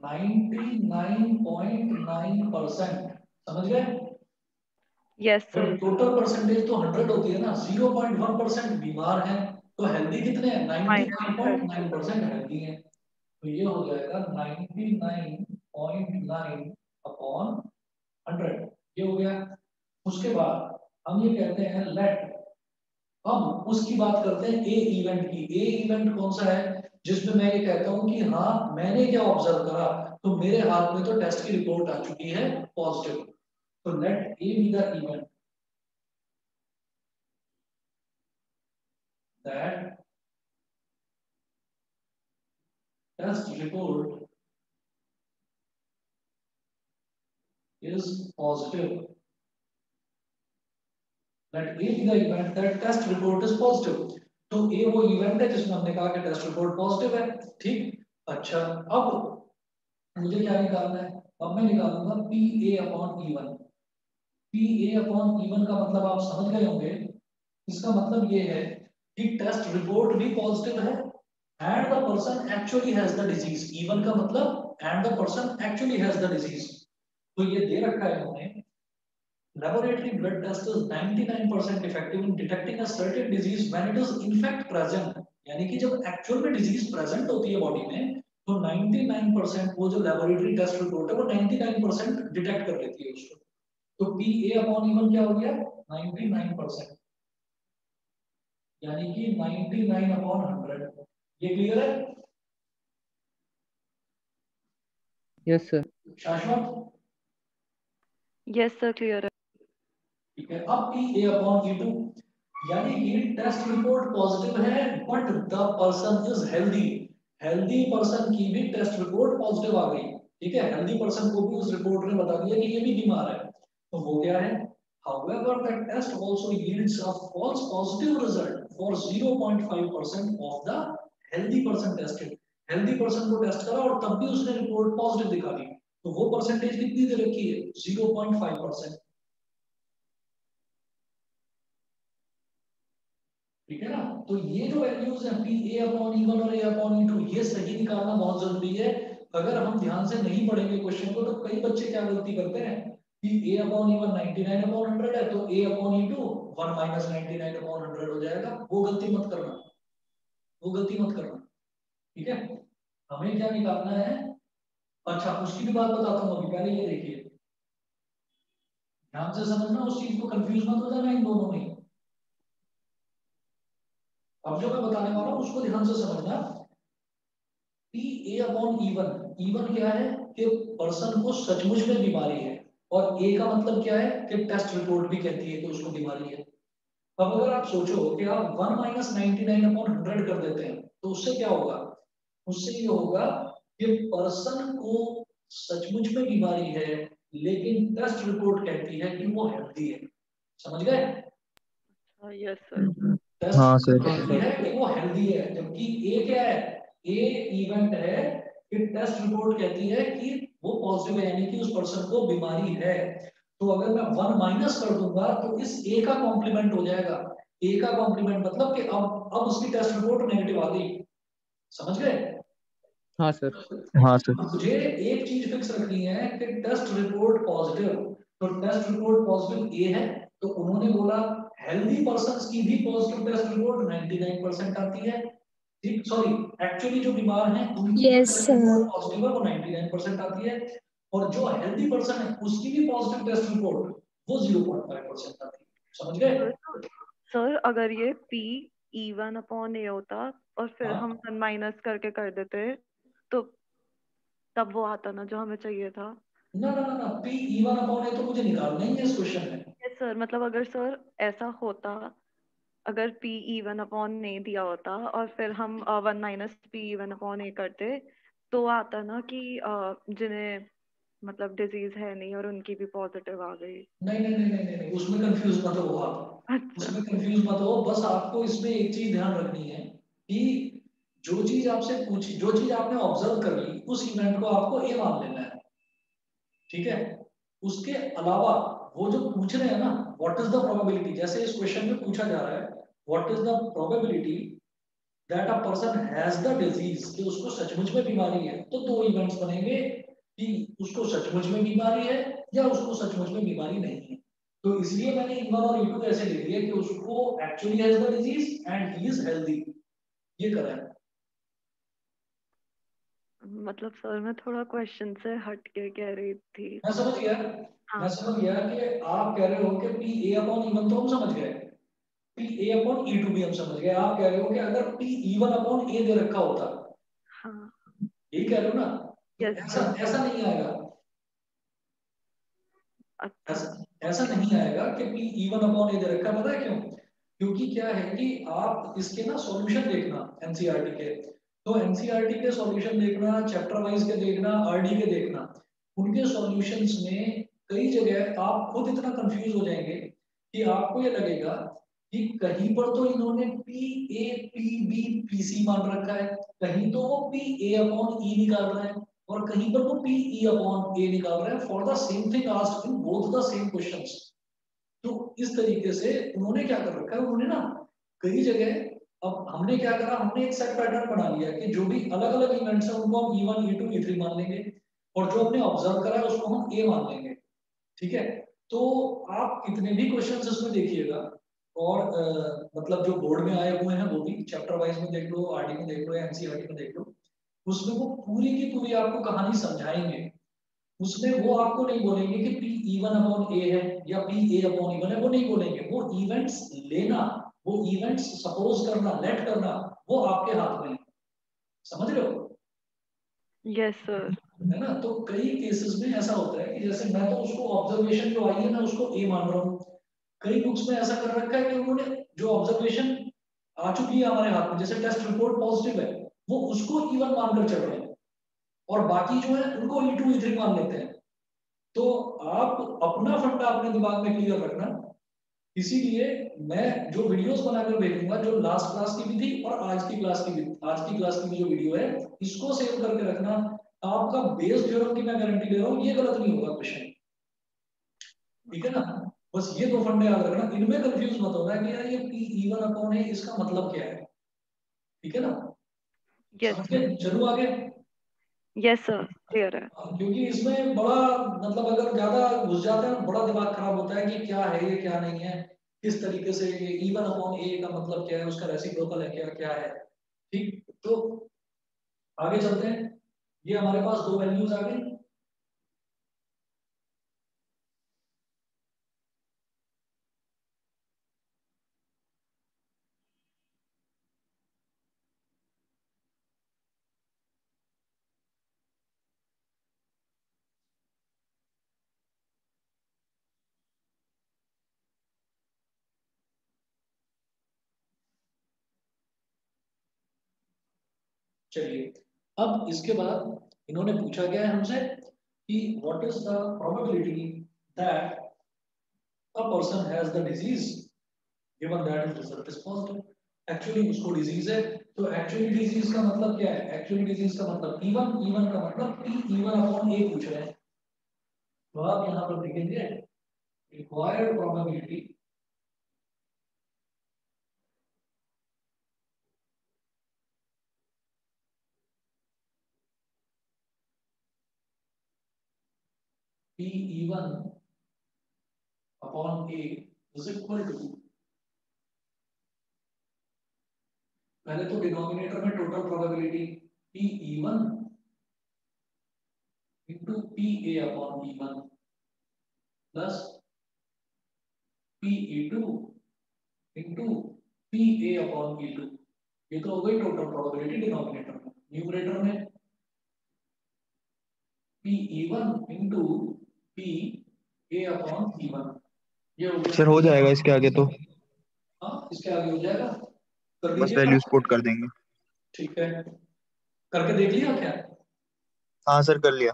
99.9%। समझ गए? Yes, और sir. टोटल परसेंटेज तो 100 होती है ना, 0.1% बीमार है, तो हेल्दी कितने हैं? Minus 99.9% हेल्दी है। तो ये हो जाएगा 99.9 अपॉन 100, ये हो गया। उसके बाद हम ये कहते हैं लेट, अब उसकी बात करते हैं ए इवेंट की। ए इवेंट कौन सा है? जिसमें मैं ये कहता हूं कि हाँ मैंने क्या ऑब्जर्व करा, तो मेरे हाथ में तो टेस्ट की रिपोर्ट आ चुकी है पॉजिटिव। तो let A be the event that test report is positive. Let A be the event that test report is positive. तो A वो इवेंट है जिसमें हमने कहा कि टेस्ट रिपोर्ट पॉजिटिव है। ठीक, अच्छा, अब मुझे क्या निकालना है? अब मैं निकालूंगा P A upon E one. P A upon E one का मतलब आप समझ गए होंगे। इसका मतलब ये है कि टेस्ट रिपोर्ट भी पॉजिटिव है and the person actually has the disease। even का मतलब and the person actually has the disease। तो ये दे रखा है उन्होंने, laboratory blood test is 99% effective in detecting a certain disease when it is in fact present। यानी कि जब एक्चुअल में डिजीज प्रेजेंट होती है बॉडी में, तो 99% वो जो लेबोरेटरी टेस्ट रिपोर्ट है वो 99% डिटेक्ट कर लेती है उसको। तो P A upon E one क्या हो गया? 99%, यानी कि 99 अपॉन 100। ये क्लियर है? Yes sir. Shashwat? Yes, sir. Clear. ठीक है, अब P A upon E two, यानी कि टेस्ट रिपोर्ट पॉजिटिव है but the person is healthy. Healthy person की भी टेस्ट रिपोर्ट पॉजिटिव आ गई। ठीक है, हेल्दी पर्सन को भी उस रिपोर्ट ने बता दिया कि ये भी बीमार है। तो वो क्या है? However, the test also yields a false positive result for 0.5% of the healthy person tested। Healthy person को टेस्ट करा और तब भी उसने रिपोर्ट पॉजिटिव दिखा दी। तो वो परसेंटेज कितनी दे रखी है? 0.5%। ठीक है ना? तो ये जो वैल्यूज है P A upon E one और ए अपॉन ई टू, ये सही निकालना बहुत जरूरी है। अगर हम ध्यान से नहीं पढ़ेंगे क्वेश्चन को, तो कई बच्चे क्या गलती करते हैं कि A upon E one 99 upon 100 है, तो A upon E two 1 minus 99 upon 100 हो जाएगा। वो गलती मत करना, वो गलती मत करना। ठीक है, हमें क्या निकालना है? अच्छा, उसकी भी बात बताता हूँ अभी, पहले ये देखिए, ध्यान से समझना, उस चीज को कंफ्यूज मत हो जाना इन दोनों में। अब जो मैं बताने वाला हूँ उसको ध्यान से समझना। P A upon E one क्या है? कि पर्सन को सचमुच में बीमारी है, और ए का मतलब क्या है? कि टेस्ट रिपोर्ट भी कहती है कि उसको बीमारी है। अब अगर आप सोचो कि आप 1 माइनस 99 अपॉन 100 कर देते हैं, तो उससे क्या होगा? उससे ये होगा कि पर्सन को सचमुच में बीमारी है, लेकिन टेस्ट रिपोर्ट कहती है कि वो हेल्दी है। समझ गए? Yes, sir. टेस्ट हाँ रिपोर्ट सर। कहती है कि वो हेल्दी है, जबकि ए क्या है? ए इवेंट है कि टेस्ट रिपोर्ट कहती है कि वो पॉजिटिव है, यानी कि उस पर्सन को बीमारी है। तो अगर मैं 1 माइनस कर दूंगा तो इस ए का कॉम्प्लीमेंट हो जाएगा। ए का कॉम्प्लीमेंट मतलब कि अब उसकी टेस्ट रिपोर्ट नेगेटिव आ गई। समझ गए? हाँ सर। हाँ सर। मुझे एक चीज फिक्स रखनी है कि टेस्ट रिपोर्ट पॉजिटिव, तो टेस्ट रिपोर्ट पॉजिटिव ए है, तो उन्होंने बोला हेल्दी पर्संस की भी पॉजिटिव टेस्ट रिपोर्ट 99% आती है। ठीक, सॉरी, एक्चुअली जो बीमार हैं उनकी जो Yes, test sir. Report positive है वो 99% आती है, और जो हेल्दी पर्सन है उसकी भी पॉजिटिव टेस्ट रिपोर्ट वो 0.5% आती है। समझ गए? सर अगर ये P E1 अपॉन A होता और फिर हाँ, हम 1 माइनस करके कर देते, तो तब वो आता ना जो हमें चाहिए था। ना ना ना ना, पी इवन अपॉन है तो मुझे निकालना ही है इस क्वेश्चन में। यस सर, मतलब अगर सर ऐसा होता, अगर P E1 अपॉन A दिया होता और फिर हम 1 minus P E1 upon A करते, तो आता ना कि जिन्हें मतलब डिजीज है नहीं और उनकी भी पॉजिटिव आ गई। नहीं नहीं नहीं नहीं नहीं, उसमें कंफ्यूज मत हो आप, अच्छा। उसमें कंफ्यूज मत हो। बस आपको इसमें एक चीज ध्यान रखनी है कि जो चीज आपसे पूछी, जो चीज आपने ऑब्जर्व कर ली, उस इवेंट को आपको ए मान लेना है। ठीक है, उसके अलावा वो जो पूछ रहे हैं ना, व्हाट इज द प्रोबेबिलिटी, जैसे इस क्वेश्चन में पूछा जा रहा है what is the probability that a person has the disease, कि उसको सचमुच में बीमारी है, तो दो इवेंट्स बनेंगे कि उसको सचमुच में बीमारी है या उसको सचमुच में बीमारी नहीं है। तो इसलिए मैंने E1 और E2 ऐसे लिख दिया कि उसको actually has the disease and he is healthy, ये करा है। मतलब सर मैं थोड़ा क्वेश्चन से हट के कह रही थी। मैं समझ गया, हाँ मैं समझ गया कि आप कह रहे हो कि पी ए अपॉन E1 तो हम समझ गए, पी ए अपॉन E2 भी हम समझ गए। आप कह रहे हो कि अगर पी E1 अपॉन ए दे रखा होता, हाँ यही कह रहे हो ना, तो यस ऐसा सर। ऐसा नहीं आएगा, अच्छा ऐसा नहीं आएगा कि पी E1 अपॉन ए दे रखा है। पता है क्यों? क्योंकि क्या है कि आप इसके ना सॉल्यूशन देखना एनसीईआरटी के, तो एनसीईआरटी के सॉल्यूशन देखना, चैप्टर वाइज के देखना, आरडी के देखना, उनके सॉल्यूशंस में कई जगह आप खुद इतना कंफ्यूज हो जाएंगे कि आपको ये लगेगा कि कहीं पर तो इन्होंने P A P B P C मान रखा है, कहीं तो वो पी ए अपॉन ई निकाल रहे हैं, और कहीं पर वो पी ई अपॉन ए निकाल रहे हैं for the same thing asked in both the same questions. तो इस तरीके से उन्होंने क्या कर रखा है, उन्होंने ना कई जगह, अब हमने क्या करा, हमने एक सेट पैटर्न बना लिया कि जो भी अलग अलग इवेंट्स हैं उनको हम E1 E2 E3 मान लेंगे, और जो हमने ऑब्जर्व करा है उसको हम ए मान लेंगे। ठीक है, तो आप कितने भी क्वेश्चंस इसमें देखिएगा, और मतलब जो बोर्ड में आए हुए हैं वो भी चैप्टर वाइज में देख लो, आरडी में देख लो या एनसीईआरटी में देख लो, उसमें वो पूरी की पूरी आपको कहानी समझाएंगे। उसमें वो आपको नहीं बोलेंगे कि पी E1 अपॉन ए है या पी ए अपॉन E1 है, वो नहीं बोलेंगे। वो इवेंट्स लेना, वो इवेंट्स सपोज करना, लेट करना, वो आपके हाथ में है। समझ रहे हो? Yes sir. है ना? तो कई केसेस में ऐसा होता है कि जैसे मैं तो उसको ऑब्जर्वेशन जो आई है मैं उसको ए मान रहा हूँ, कई बुक्स में ऐसा कर रखा है कि उन्होंने जो ऑब्जर्वेशन आ चुकी है हमारे हाथ में, जैसे टेस्ट रिपोर्ट पॉजिटिव है, वो उसको E1 मानकर चल रहे हैं, और बाकी जो है उनको E2 E3 मान लेते हैं। तो आप अपना फंडा अपने दिमाग में क्लियर रखना। इसीलिए मैं जो वीडियोस बनाकर भेजूंगा, जो लास्ट क्लास की भी थी और आज की क्लास की भी, आज की क्लास की भी जो वीडियो है, इसको सेव करके रखना। आपका बेस थ्योरम की मैं गारंटी दे रहा हूँ, ये गलत नहीं होगा क्वेश्चन। ठीक है ना? बस ये दो फंडे याद रखना, इनमें कंफ्यूज मत होना कि यार ये पी E1 अपॉन है, इसका मतलब क्या है। ठीक है ना? यस समझ सर। के चलूं आगे? यस सर क्लियर है। क्योंकि इसमें बड़ा मतलब अगर ज्यादा घुस जाते हैं बड़ा दिमाग खराब होता है कि क्या है ये क्या नहीं है, किस तरीके से ये E1 अपॉन ए का मतलब क्या है, उसका रेसिप्रोकल है क्या, क्या है। ठीक, तो आगे चलते हैं। ये हमारे पास दो वैल्यूज आ गई। चलिए, अब इसके बाद इन्होंने पूछा गया है हमसे कि what is the probability that a person has the disease given that his result is positive. Actually उसको डिजीज है, तो एक्चुअली डिजीज का मतलब क्या है? एक्चुअली डिजीज का मतलब E1, E1 का मतलब पी E1 अपॉन ए पूछ रहे हैं। तो आप यहाँ पर लिखेंगे required probability P E1 upon A is equal to, पहले तो डिनोमिनेटर में total probability P E1 into P A upon E1 plus P E2 into P A upon E2। ये तो हो गई टोटल प्रोबेबिलिटी डिनोमिनेटर में। न्यूमरेटर में P E1 into P A upon E1, ये हो सर गया। हो जाएगा इसके आगे तो, हाँ, इसके आगे हो जाएगा, कर बस दीजिएगा। वैल्यूज पुट कर देंगे। ठीक है, करके देख लिया क्या? हाँ सर कर लिया।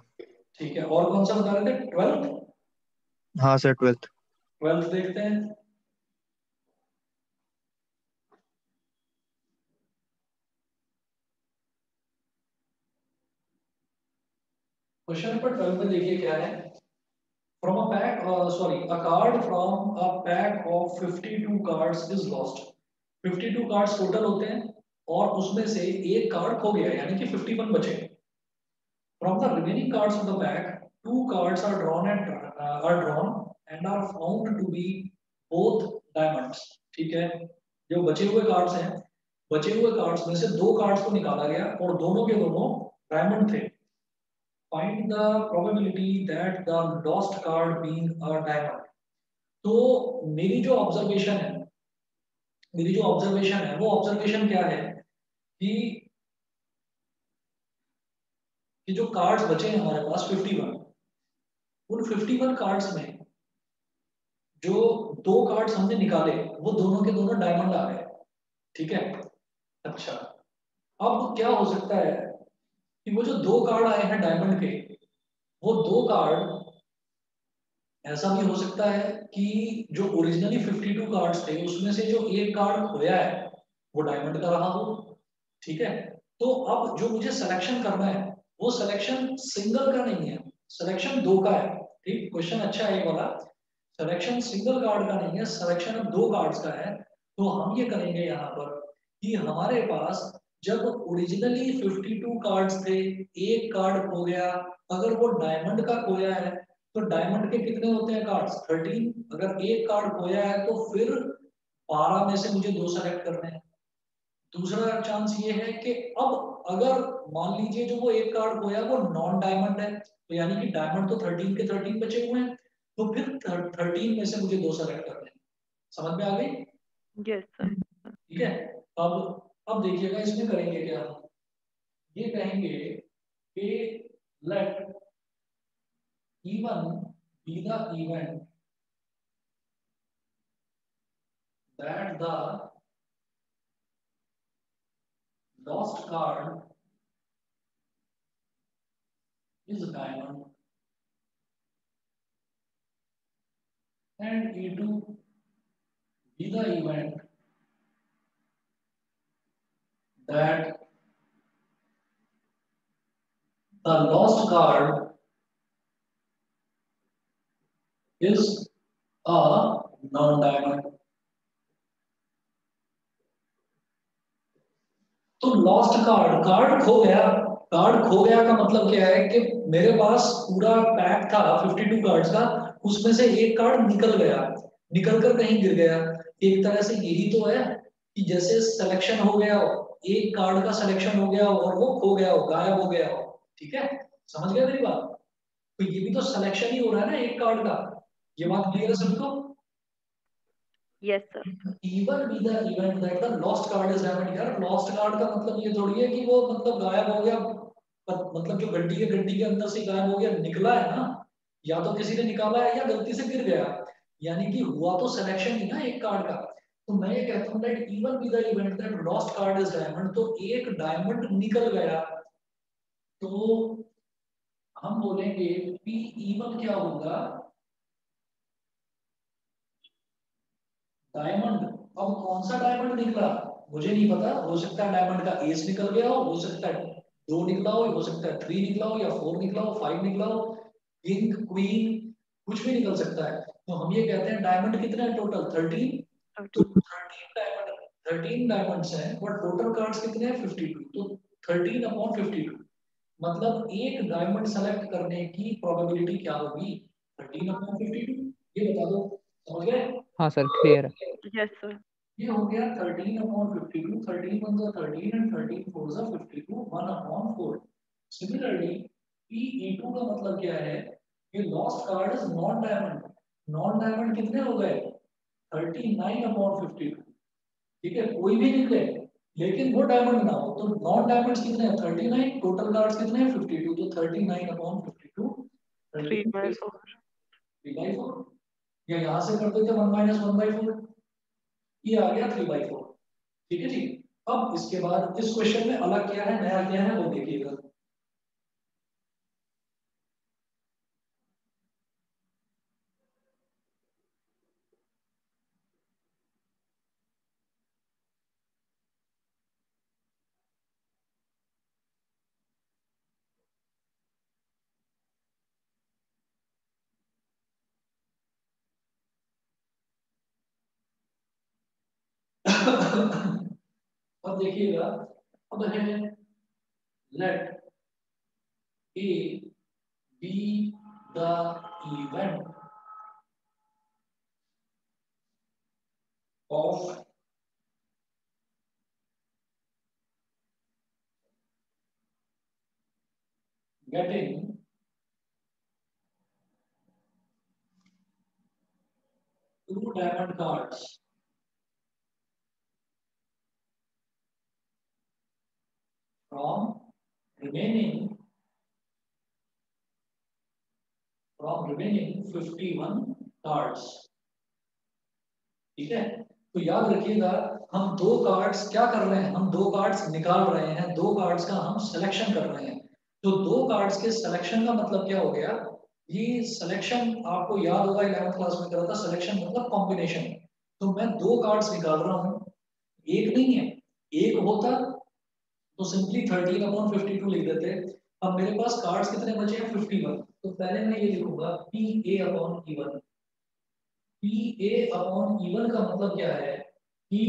ठीक है, और कौन सा बता रहे थे? 12th? हाँ सर 12th। 12th देखते हैं। क्वेश्चन नंबर 12 में देखिए क्या है। From a pack, sorry, a card from a pack of 52 cards is lost. 52 cards total होते हैं और उसमें से एक कार्ड खो गया यानी कि 51 बचे। From the remaining cards of the pack 2 cards are drawn and are found to be both diamonds. ठीक है, जो बचे हुए कार्ड्स हैं, बचे हुए कार्ड्स में से 2 कार्ड्स को निकाला गया और दोनों के दोनों डायमंड थे। Find the probability that the lost card being a diamond. तो मेरी जो ऑब्जर्वेशन है, वो ऑब्जर्वेशन क्या है कि जो कार्ड्स बचे हैं हमारे पास 51, उन 51 कार्ड्स में जो 2 कार्ड्स हमने निकाले वो दोनों के दोनों डायमंड आ गए। ठीक है, अच्छा अब क्या हो सकता है कि वो जो 2 कार्ड आए हैं डायमंड के, वो 2 कार्ड ऐसा भी हो सकता है कि जो ओरिजिनली 52 कार्ड्स थे उसमें से जो एक कार्ड खोया है वो डायमंड का रहा हो। ठीक है, तो अब जो मुझे सिलेक्शन करना है वो सिलेक्शन सिंगल का नहीं है, सिलेक्शन 2 का है। ठीक, क्वेश्चन अच्छा है ये वाला। सिलेक्शन सिंगल कार्ड का नहीं है, सिलेक्शन अब 2 कार्ड्स का है। तो हम ये करेंगे यहाँ पर कि हमारे पास जब ओरिजिनली 52 कार्ड्स थे, एक कार्ड खो गया, अगर वो डायमंड का खोया है तो डायमंड के कितने होते हैं कार्ड्स? 13। अगर एक कार्ड खोया है तो फिर 12 में से मुझे 2 सेलेक्ट करने हैं। दूसरा चांस ये है कि अब अगर मान लीजिए जो वो एक कार्ड खोया वो नॉन डायमंड है, तो यानी कि डायमंड तो 13 के 13 बचे हुए हैं, तो फिर 13 में से मुझे 2 सेलेक्ट करने हैं। समझ में आ गई? Yes sir. ठीक है, अब देखिएगा इसमें करेंगे क्या, ये कहेंगे कि late even be the event that the lost card is a diamond and E2 be the event that the lost card is a non-diamond। तो लॉस्ट कार्ड, कार्ड खो गया, कार्ड खो गया का मतलब क्या है कि मेरे पास पूरा पैक था 52 कार्ड्स का, उसमें से एक कार्ड निकल गया, निकल कर कहीं गिर गया। एक तरह से यही तो है कि जैसे सिलेक्शन हो गया हो, एक कार्ड का सिलेक्शन हो गया हो और वो खो गया हो, गायब हो गया हो। ठीक है, समझ गया मेरी बात? तो ये भी तो सिलेक्शन ही हो रहा है ना एक कार्ड का। ये बात क्लियर है सबको? Yes sir. even be the event that the lost card is diamond। यार लॉस्ट कार्ड का मतलब ये थोड़ी है कि वो मतलब गायब हो गया, मतलब जो गड्डी है गड्डी के अंदर से गायब हो गया, निकला है ना, या तो किसी ने निकाला है या गलती से गिर गया, यानी कि हुआ तो सिलेक्शन ही ना एक कार्ड का। तो मैं ये कहता हूँ that even be the event that lost card is diamond, तो एक डायमंड निकल गया, तो हम बोलेंगे पी इवन क्या होगा, डायमंड। अब कौन सा डायमंड निकला मुझे नहीं पता, हो सकता है डायमंड का एस निकल गया हो सकता है 2 निकला हो सकता है 3 निकला हो या 4 निकला हो, 5 निकला हो, किंग क्वीन कुछ भी निकल सकता है। तो हम ये कहते हैं डायमंड कितने हैं टोटल? 13। तो 13 डायमंड्स हैं और टोटल कार्ड्स कितने हैं? 52। तो 13/52, मतलब एक डायमंड सेलेक्ट करने की प्रोबेबिलिटी क्या होगी? 13/52। ये बता दो, समझ गए? हाँ सर, क्लियर है। Yes sir. ये हो गया 13/52, 13 1 जा 13 and 13 4 जा 52, 1/4। सिमिलरली PE2 का मतलब क्या है कि lost card is non diamond. Non diamond कितने हो गए? 39/52। ठीक है, कोई भी निकले लेकिन वो डायमंड ना हो, तो नॉन डायमंड्स कितने हैं? 39, टोटल कार्ड्स कितने हैं? 52। तो 39/52 3/4। 3/4, या यहाँ से कर देते 1 - 1/4, ये आ गया 3/4। ठीक है जी। अब इसके बाद इस क्वेश्चन में अलग क्या है, नया क्या है वो देखिएगा। अब देखिएगा, अब है let A be the event of getting two diamond cards from remaining 51 cards. ठीक है, तो याद रखिएगा हम दो कार्ड्स क्या कर रहे हैं, हम दो कार्ड्स निकाल रहे हैं, दो कार्ड्स का हम सिलेक्शन कर रहे हैं। तो दो कार्ड्स के सिलेक्शन का मतलब क्या हो गया, ये सिलेक्शन आपको याद होगा 11th क्लास में करा था, सिलेक्शन मतलब कॉम्बिनेशन। तो मैं दो कार्ड्स निकाल रहा हूँ, एक नहीं है, एक होता तो सिंपली 13/52 लिख देते। अब मेरे पास कार्ड्स कितने बचे हैं 51, तो पहले मैं ये लिखूंगा PA/E1। PA/E1 का मतलब क्या है कि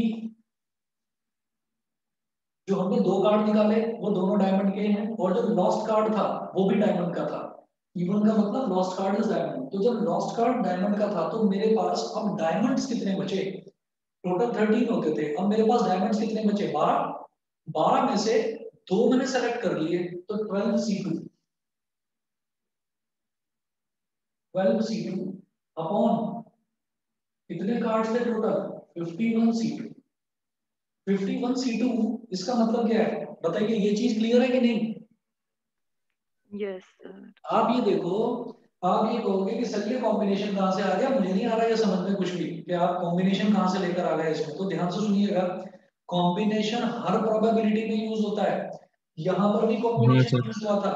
जो हमने दो कार्ड निकाले वो दोनों डायमंड के हैं, और जो लॉस्ट कार्ड था वो भी डायमंड का था। इवन का मतलब लॉस्ट कार्ड इज डायमंड। तो जब लॉस्ट कार्ड डायमंड का था तो मेरे पास अब डायमंड्स कितने बचे, टोटल 13 होते थे, अब मेरे पास डायमंड्स कितने बचे 12। 12 में से दो मैंने सेलेक्ट कर लिए, तो 12C2 अपॉन कितने कार्ड्स थे टोटल 51C2। 51C2 इसका मतलब क्या है बताइए, ये चीज क्लियर है कि नहीं? Yes sir. आप ये देखो, आप ये कहोगे कि सर ये कॉम्बिनेशन कहाँ से आ गया, मुझे नहीं आ रहा है समझ में कुछ भी कि आप कॉम्बिनेशन कहाँ से लेकर आ गए इसमें। तो ध्यान से सुनिएगा, कॉम्बिनेशन हर प्रोबेबिलिटी में यूज होता है, यहाँ पर भी हाँ कॉम्बिनेशन सर। यूज हुआ था।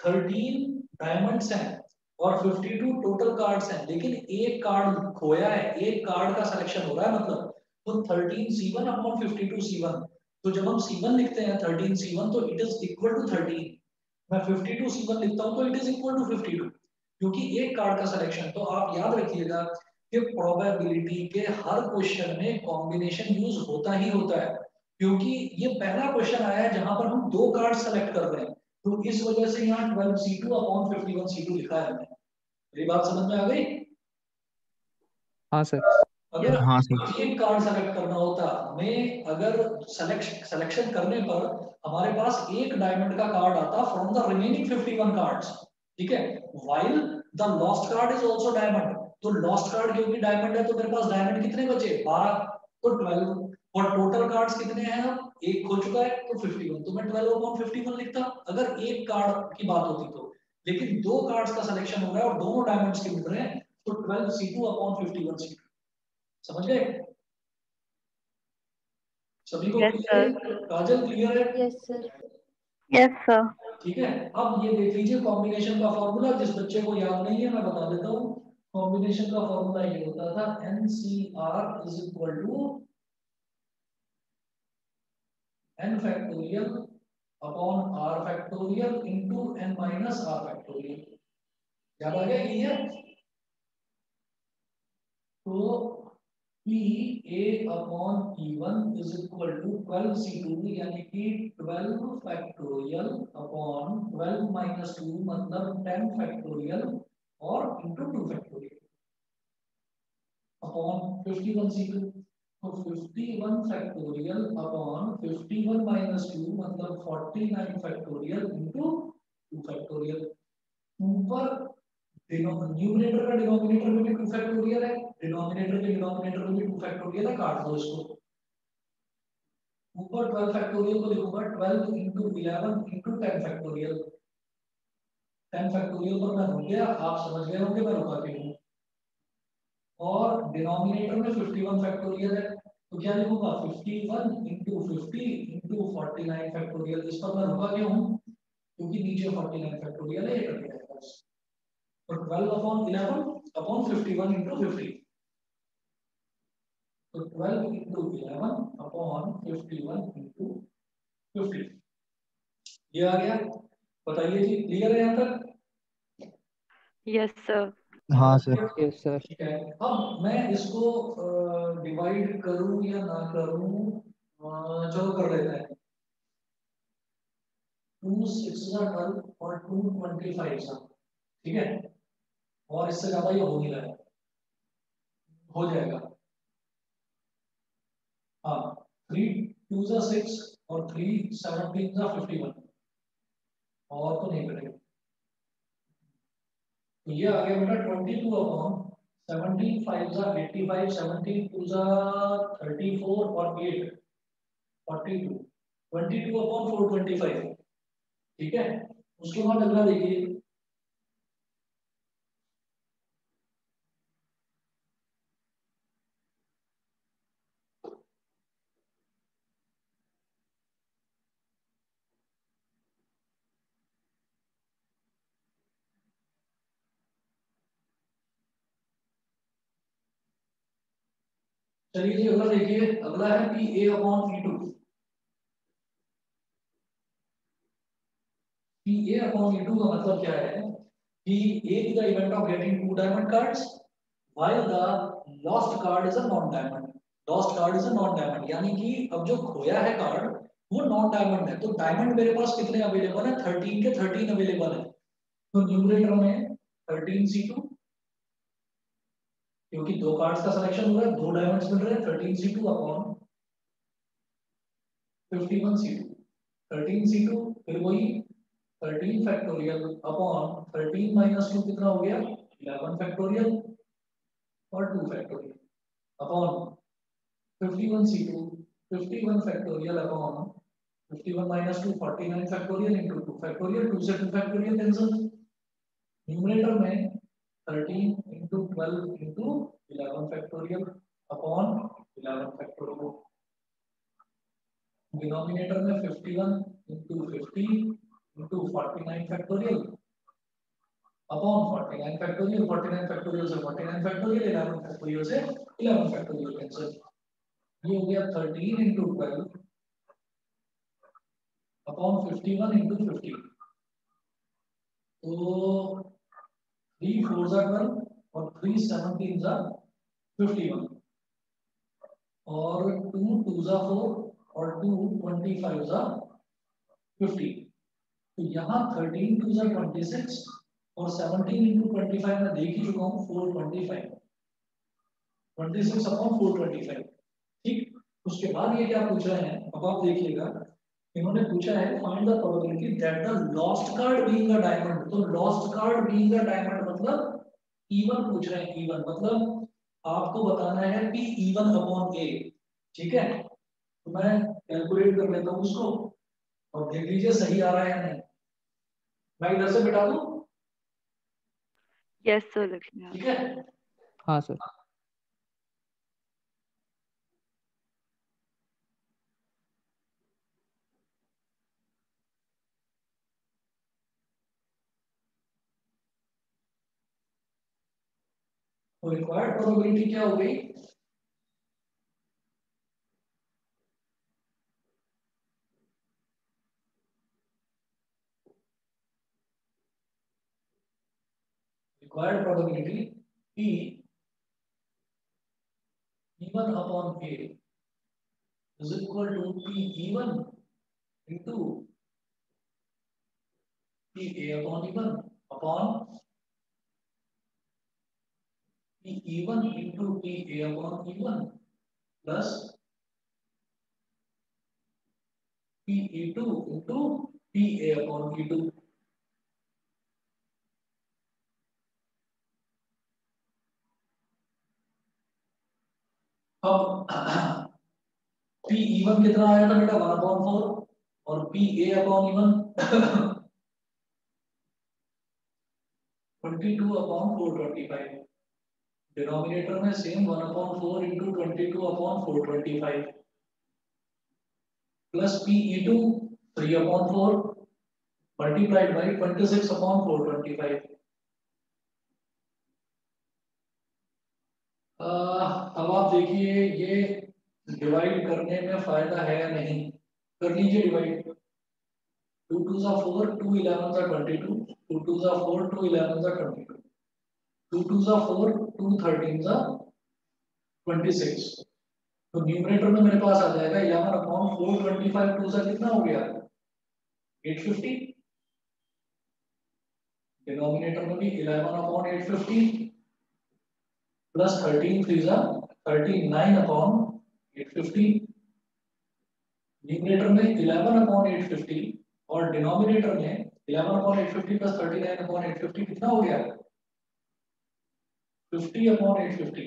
13 डायमंड्स हैं और 52 टोटल कार्ड्स हैं, लेकिन एक कार्ड खोया है, एक कार्ड का सिलेक्शन हो रहा है मतलब। तो 13C1 अपॉन 52C1, तो जब हम C1 लिखते हैं 13C1 तो इट इज इक्वल टू 13, मैं 52C1 लिखता हूं तो इट इज इक्वल टू 52, क्योंकि एक कार्ड का सिलेक्शन। तो आप याद रखिएगा कि प्रोबेबिलिटी के हर क्वेश्चन में कॉम्बिनेशन यूज होता ही होता है, क्योंकि ये पहला क्वेश्चन आया है जहां पर हम दो कार्ड सेलेक्ट कर रहे हैं, तो इस वजह से यहाँ 12C2 अपॉन 51C2 लिखा है हमने। मेरी बात समझ में आ गई? हाँ सर। अगर हाँ सर। एक कार्ड सेलेक्ट करना होता हमें, अगर सिलेक्शन करने पर हमारे पास एक डायमंड का कार्ड आता फ्रॉम द रिमेनिंग 51 कार्ड्स, ठीक है, while the lost card is also diamond. तो लॉस्ट कार्ड क्योंकि डायमंड है तो मेरे पास डायमंड कितने बचे 12, तो 12, और टोटल कार्ड्स कितने हैं, अब एक खो चुका है तो 51, तो मैं 12/51 लिखता अगर एक कार्ड की बात होती तो। लेकिन दो कार्ड्स का सिलेक्शन हो रहा है और दोनों डायमंड्स के मिल रहे हैं, तो 12C2 अपॉन 51C2। समझ गए? सभी को यस क्लियर सर। है? काजल क्लियर है? Yes sir. Yes sir. ठीक है, अब ये देख लीजिए कॉम्बिनेशन का फॉर्मूला, जिस बच्चे को याद नहीं है मैं बता देता हूँ। कॉम्बिनेशन का फॉर्मूला ये होता था NCR is equal to n factorial upon r factorial into n minus r factorial. याद आ गया ये है? तो PA/E1 is equal to 12C2 यानी कि 12 फैक्टोरियल अपॉन 12 माइनस 2 मतलब 10 फैक्टोरियल और इंटू 2 फैक्टोरियल अपॉन 51C2। तो 51 फैक्टोरियल अपॉन 51 माइनस 2 मतलब 49 फैक्टोरियल इंटू 2 फैक्टोरियल। ऊपर न्यूमरेटर का डिनोमिनेटर में भी 2 फैक्टोरियल है, डिनोमिनेटर के डिनोमिनेटर में भी 2 फैक्टोरियल है, काट दो इसको। ऊपर 12 फैक्टोरियल को लिखूंगा 12 इंटू 11 इंटू 10 फैक्टोरियल। 10 फैक्टोरियल पर मैं रुक गया, आप समझ गए होंगे मैं रुका क्यों हूं। और डिनोमिनेटर में 51 फैक्टोरियल है, तो क्या लिखूंगा 51 इंटू 50 इंटू 49 फैक्टोरियल। इस पर मैं रुका क्यों हूं, क्योंकि नीचे 49 फैक्टोरियल है, ये कट जाएगा। तो 12/11 अपॉन 51 इंटू 50, तो 12 इंटू 11 अपॉन 51 इंटू 50। ये आ गया, बताइए जी क्लियर है यहाँ तक? Yes sir. हाँ सर। Yes sir. ठीक है, अब मैं इसको डिवाइड करूं या ना करूं, चलो कर लेते हैं। 2 6 12 और 2 25 सा, ठीक है, और इससे ज्यादा ये हो नहीं रहा है, हो जाएगा। हाँ, 3 2 6 और 3 17 51, और तो नहीं करेगा। तो ये आ गया बेटा 22 अपॉन 17 5 85, 17 2 34 और 8 42, 22 अपॉन 425, ठीक है। उसके बाद अगला देखिए, चलिए जी अगला देखिए, अगला है P A upon P two. P A upon E two का मतलब क्या है कि A is the event of getting 2 diamond cards while the lost card is a non diamond, lost card is a non diamond, यानी कि अब जो खोया है कार्ड वो नॉन डायमंड है। तो डायमंड मेरे पास कितने अवेलेबल है, 13 के 13 अवेलेबल है। तो न्यूमरेटर में 13c2, क्योंकि दो कार्ड्स का सिलेक्शन हो रहा है, दो डायमंड्स मिल रहे हैं, 13c2 अपॉन 51c2, 13c2 फिर वही 13 फैक्टोरियल अपॉन 13 माइनस 2 कितना हो गया, 11 फैक्टोरियल और 2 factorial upon 51c2, 51 factorial upon 51 minus 2 49 factorial into 2 factorial, 2 से 2 फैक्टोरियल कैंसिल। न्यूमरेटर में 13 into 12 into 11 factorial upon 11 factorial. Denominator में 51 into 50 into 49 factorial upon 49 factorial, 49 factorial से 49 फैक्टोरियल, 11 फैक्टोरियल से 11 फैक्टोरियल कैंसिल। ये हो गया 13 into 12 अपॉन 51 into 50। तो 3 4 12 और 3 17 51 और 2 2 4 और 2 25 50। तो यहाँ 13 2 26 और 17 into 25 मैं देख ही चुका हूँ, 425, 26 अपॉन 425, ठीक। उसके बाद ये क्या पूछ रहे हैं, अब आप देखिएगा, इन्होंने पूछा है find the probability that the lost card being a diamond. तो lost card being a diamond मतलब इवन पूछ रहे हैं, इवन मतलब आपको बताना है कि इवन अपॉन ए, ठीक है। तो मैं कैलकुलेट कर लेता हूँ उसको और देख लीजिए सही आ रहा है या नहीं। मैं इधर से बिठा दूं, यस सर, लिख लिया। ठीक है। हाँ सर। तो रिक्वायर्ड प्रोबेबिलिटी क्या हो गई, required probability P even upon A is equal to P even into P A upon even upon P even into P A upon even plus P E2 into P A upon E2। अब P even कितना आया था बेटा, 1/4 और P A upon even 22 upon 425। Denominator में same 1/4 into 22 upon 425 plus PE2 3/4 multiplied by 26 upon 425। अब आप देखिए ये डिवाइड करने में फायदा है या नहीं, कर लीजिए divide. 2 2 4, 2 11 22, 2 2 4, 2 11 22, 2 2s are 4, 2 13s are 26। तो न्यूमरेटर में मेरे पास आ जाएगा 11 अपॉन 425 2 सा कितना हो गया 850। डिनोमिनेटर में भी 11 अपॉन 850 प्लस 13 3 सा 39 अपॉन 850। न्यूमरेटर में 11 अपॉन 850 और डिनोमिनेटर में 11 अपॉन 850 प्लस 39 अपॉन 850 कितना हो गया 50 अपॉन 850।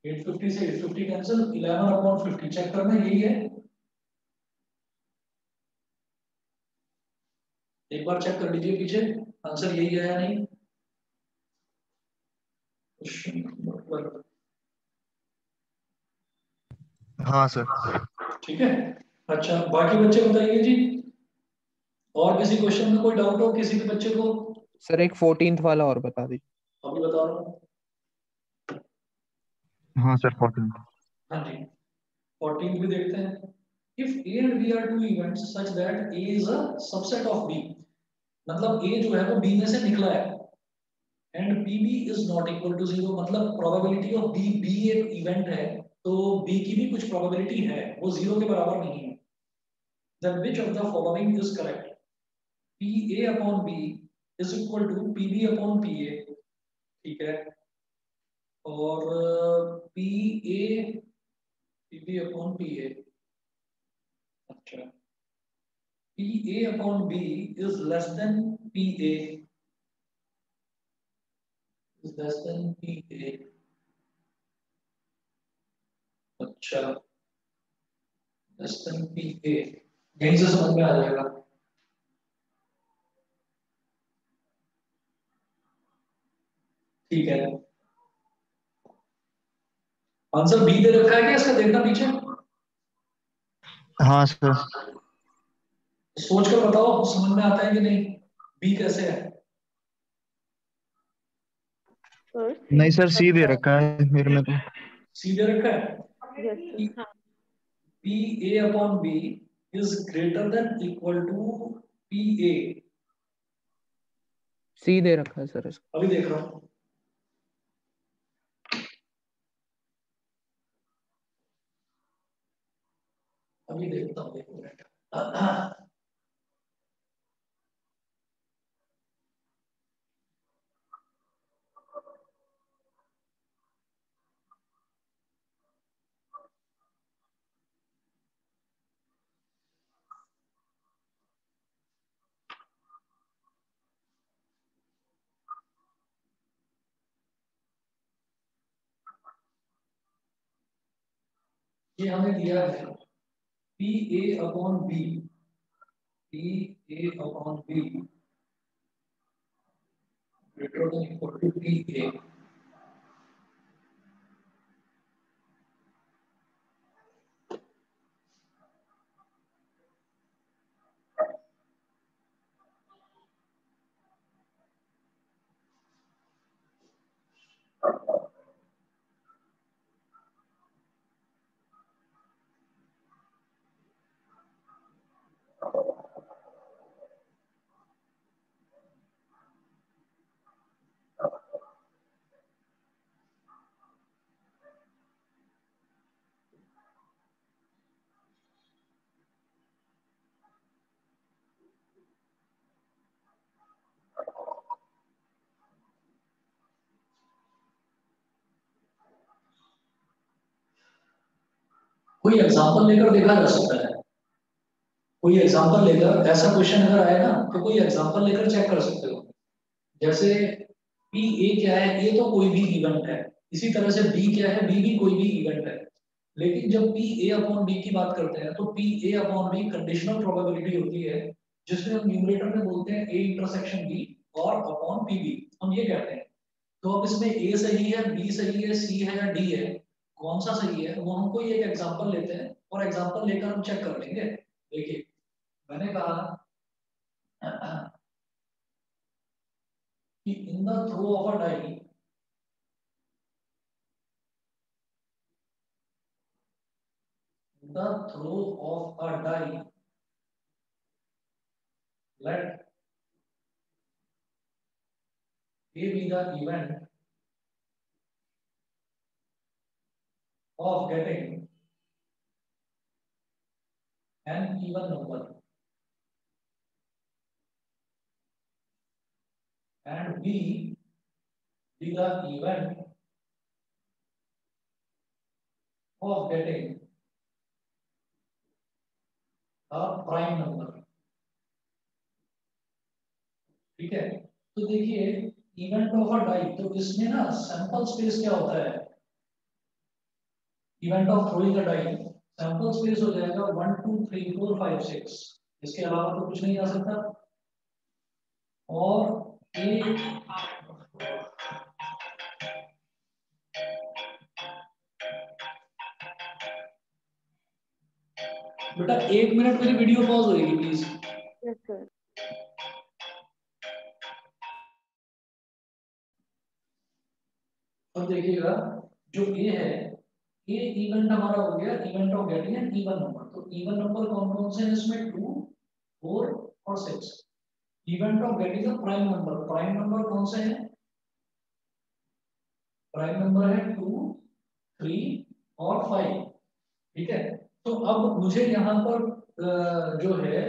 850 से 850 कैंसिल 11 अपॉन 50 चेक करना यही है। एक बार चेक कर लीजिए पीछे आंसर यही है या नहीं। हाँ सर। ठीक है। अच्छा बाकी बच्चे बताइए जी, और किसी क्वेश्चन में कोई डाउट हो किसी भी बच्चे को? सर एक 14th वाला और बता दीजिए। अभी बता रहा हूँ। हाँ सर 14। हाँ जी 14 भी देखते हैं। If A and B are two events such that A is a subset of B, मतलब A जो है वो B में से निकला है and PB is not equal to 0, मतलब प्रोबेबिलिटी ऑफ B एक इवेंट है तो B की भी कुछ प्रोबेबिलिटी है, वो 0 के बराबर नहीं है। Then which of the following is correct? PA upon B is equal to PB upon PA, ठीक है, और PB upon PA, अच्छा PA upon B is less than PA, is less than PA, अच्छा less than PA, यहीं से समझ में आ जाएगा। ठीक है आंसर बी दे रखा है क्या इसका देखना पीछे, हाँ सर। सोच कर बताओ समझ में आता है कि नहीं बी कैसे है। सर नहीं सर सी दे रखा है मेरे में तो। सी दे रखा है यस सर। हाँ P A upon B is greater than equal to P A. C दे रखा है सर इसका। अभी देख रहा हूं, अभी देखता हूँ एक मिनट। ये हमें दिया है P A upon B, P A upon B greater than equal to P A. कोई एग्जांपल लेकर देखा जा सकता है, कोई एग्जांपल लेकर ऐसा क्वेश्चन अगर आए ना तो कोई एग्जांपल लेकर चेक कर सकते हो। जैसे पी ए क्या है, ए तो कोई भी इवेंट है, इसी तरह से बी क्या है, बी भी कोई भी इवेंट है। लेकिन जब पी ए अपॉन बी की बात करते हैं तो P A upon B conditional probability होती है, जिसमें हम न्यूमरेटर में बोलते हैं ए इंटरसेक्शन बी और अपॉन पी बी हम ये कहते हैं। तो अब इसमें ए सही है, बी सही है, सी है या डी है, कौन सा सही है वो हम कोई एक एग्जांपल लेते हैं और एग्जांपल लेकर हम चेक कर लेंगे। देखिए मैंने कहा कि in the throw of a die, the throw of a die, let A be the event of getting an even number, and B be the event of getting a prime number. ठीक है, तो देखिए event of a die, तो इसमें ना sample space क्या होता है, event of throwing a die sample space हो जाएगा 1 2 3 4 5 6, इसके अलावा तो कुछ नहीं आ सकता। और एक बेटा 1 मिनट मेरी वीडियो पॉज होगी प्लीज। Yes sir. अब देखिएगा जो ए है, ये इवेंट हमारा हो गया event of getting an even number. तो इवन नंबर कौन कौन से हैं इसमें, 2 4 और 6। Event of getting a prime number, prime number कौन से हैं, प्राइम नंबर है 2 3 और 5। ठीक है, तो अब मुझे यहाँ पर जो है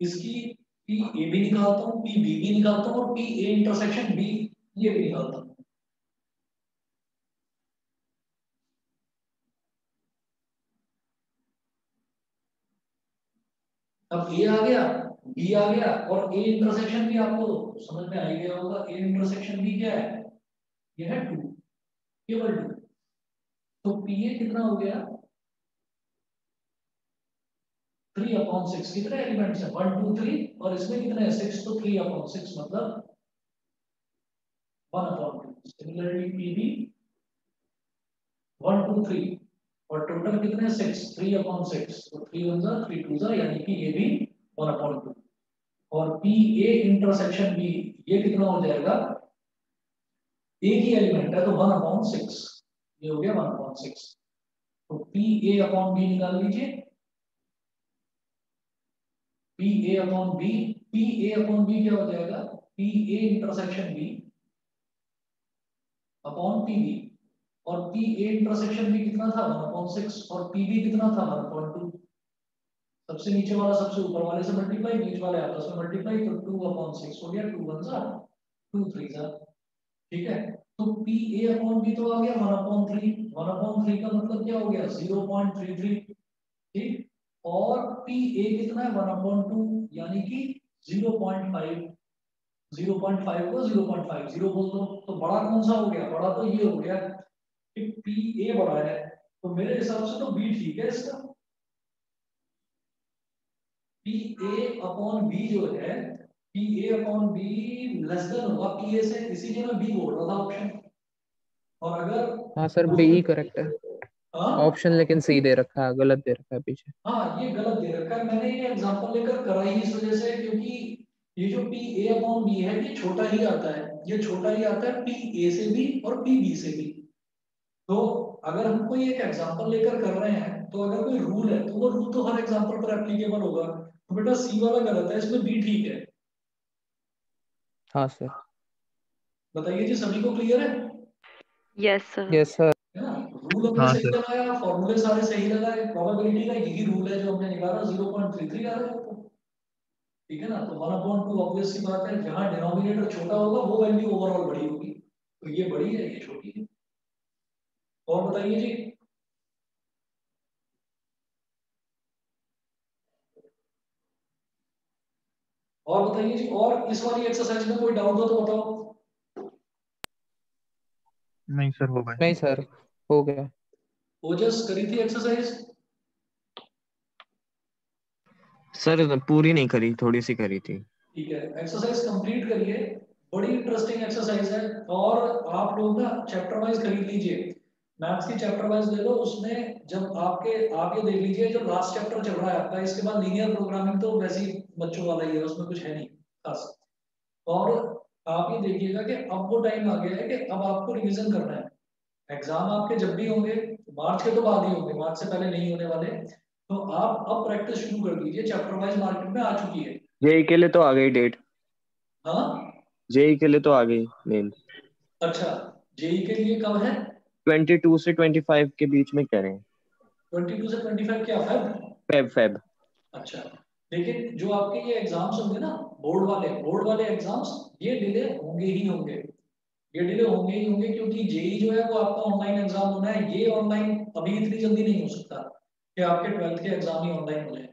इसकी पी ए भी निकालता हूँ, पी बी भी निकालता हूँ और पी ए इंटरसेक्शन बी ये भी निकालता हूँ। अब ए आ गया, बी आ गया और ए इंटरसेक्शन भी आपको समझ में आ ही गया होगा। ए इंटरसेक्शन बी क्या है, ये है 2, केवल 2। तो पी ए कितना हो गया 3/6। कितने एलिमेंट्स हैं 1 2 3 और इसमें कितने हैं 6, तो 3/6 मतलब 1/2। सिमिलरली पी बी 1 2 3 और टोटल कितने 6, 3/6, तो 3 1 जा 3 2 जा, यानी कि ये भी 1/2। और पी ए इंटरसेक्शन बी ये कितना हो जाएगा, एक ही एलिमेंट है तो 1/6, ये हो गया 1/6। तो पी ए अपॉन बी निकाल लीजिए, P A upon B, P A upon B क्या हो जाएगा, P A intersection B upon P B. और पी ए इंटरसेक्शन बी कितना था 1/6 और पी बी कितना था 1/2। सबसे नीचे वाला सबसे ऊपर वाले से मल्टीप्लाई, बीच वाले आपस में मल्टीप्लाई, तो 2/6 हो गया, 2 1 जा 2 3 जा। ठीक है, तो पी ए अपॉन बी तो आ गया 1/3, 1/3 का मतलब क्या हो गया 0.33। ठीक, और पी ए कितना है 1/2 यानी कि 0.5, 0.5 को 0.50 बोल दो। तो बड़ा कौन सा हो गया, बड़ा तो ये हो गया कि पी ए बड़ा है, तो मेरे हिसाब से तो बी ठीक है इसका। पी ए अपॉन बी जो है, P A upon be less than होगा पी ए से, इसीलिए मैं बी बोल रहा था ऑप्शन। और अगर हाँ सर, बी ही करेक्ट है। ऑप्शन लेकिन सी दे रखा है, गलत दे रखा है पीछे। हाँ ये गलत दे रखा है, मैंने ये एग्जांपल लेकर करा ही इस वजह से क्योंकि ये जो पी ए अपॉन बी है ये छोटा ही आता है, ये छोटा ही आता है पी ए से भी और पी बी से भी। तो अगर हम कोई एक एग्जांपल लेकर कर रहे हैं तो अगर कोई रूल है तो वो रूल तो हर एग्जांपल पर एप्लीकेबल होगा। तो बेटा सी वाला गलत है, इसमें बी ठीक है। हाँ सर। बताइए जी, सभी को क्लियर है? Yes sir. Yes sir. है ना, रूल हमने हाँ सही सर। लगाया, फॉर्मूले सारे सही लगाए, प्रोबेबिलिटी का यही रूल है जो हमने निकाला 0.33 आ रहा है आपको। ठीक है ना, तो 1/2 ऑब्वियस सी बात है, जहां डिनोमिनेटर छोटा होगा वो वैल्यू ओवरऑल बड़ी होगी, तो ये बड़ी है ये छोटी है। और बताइए जी, और बताइए जी, और इस वाली एक्सरसाइज में कोई डाउट हो तो बताओ। नहीं सर, हो गए। नहीं सर, हो गया। ओजस करी थी एक्सरसाइज? सर पूरी नहीं करी, थोड़ी सी करी थी। ठीक है, एक्सरसाइज कंप्लीट करिए, बड़ी इंटरेस्टिंग एक्सरसाइज है। और आप लोग ना चैप्टर वाइज खरीद लीजिए, मैथ्स की चैप्टर वाइज ले लो, उसमें जब आपके आगे देख लीजिए जो लास्ट चैप्टर चल रहा है आपका, इसके बाद लीनियर प्रोग्रामिंग तो वैसे ही बच्चों वाला ही है, उसमें कुछ है नहीं खास। और आप ये देखिएगा कि अब वो टाइम आ गया है कि अब आपको रिवीजन करना है। एग्जाम आपके जब भी होंगे मार्च के तो बाद ही होंगे, मार्च से पहले नहीं होने वाले। तो आप अब प्रैक्टिस शुरू कर दीजिए, चैप्टर वाइज मार्केट में आ चुकी है। जेई के लिए तो आ गई डेट। हाँ जेई के लिए तो आ गई मेन। अच्छा, जेई के लिए कब है? 22 से 25 के बीच में कह रहे हैं। 22 से 25 क्या फेब। अच्छा, लेकिन जो आपके ये एग्जाम्स होंगे ना, बोर्ड वाले एग्जाम्स, ये डिले होंगे ही होंगे, ये डिले होंगे ही होंगे, क्योंकि जेई जो है वो आपका ऑनलाइन एग्जाम होना है। ये ऑनलाइन अभी इतनी जल्दी नहीं हो सकता कि आपके 12th के एग्जाम ही ऑनलाइन हो जाए।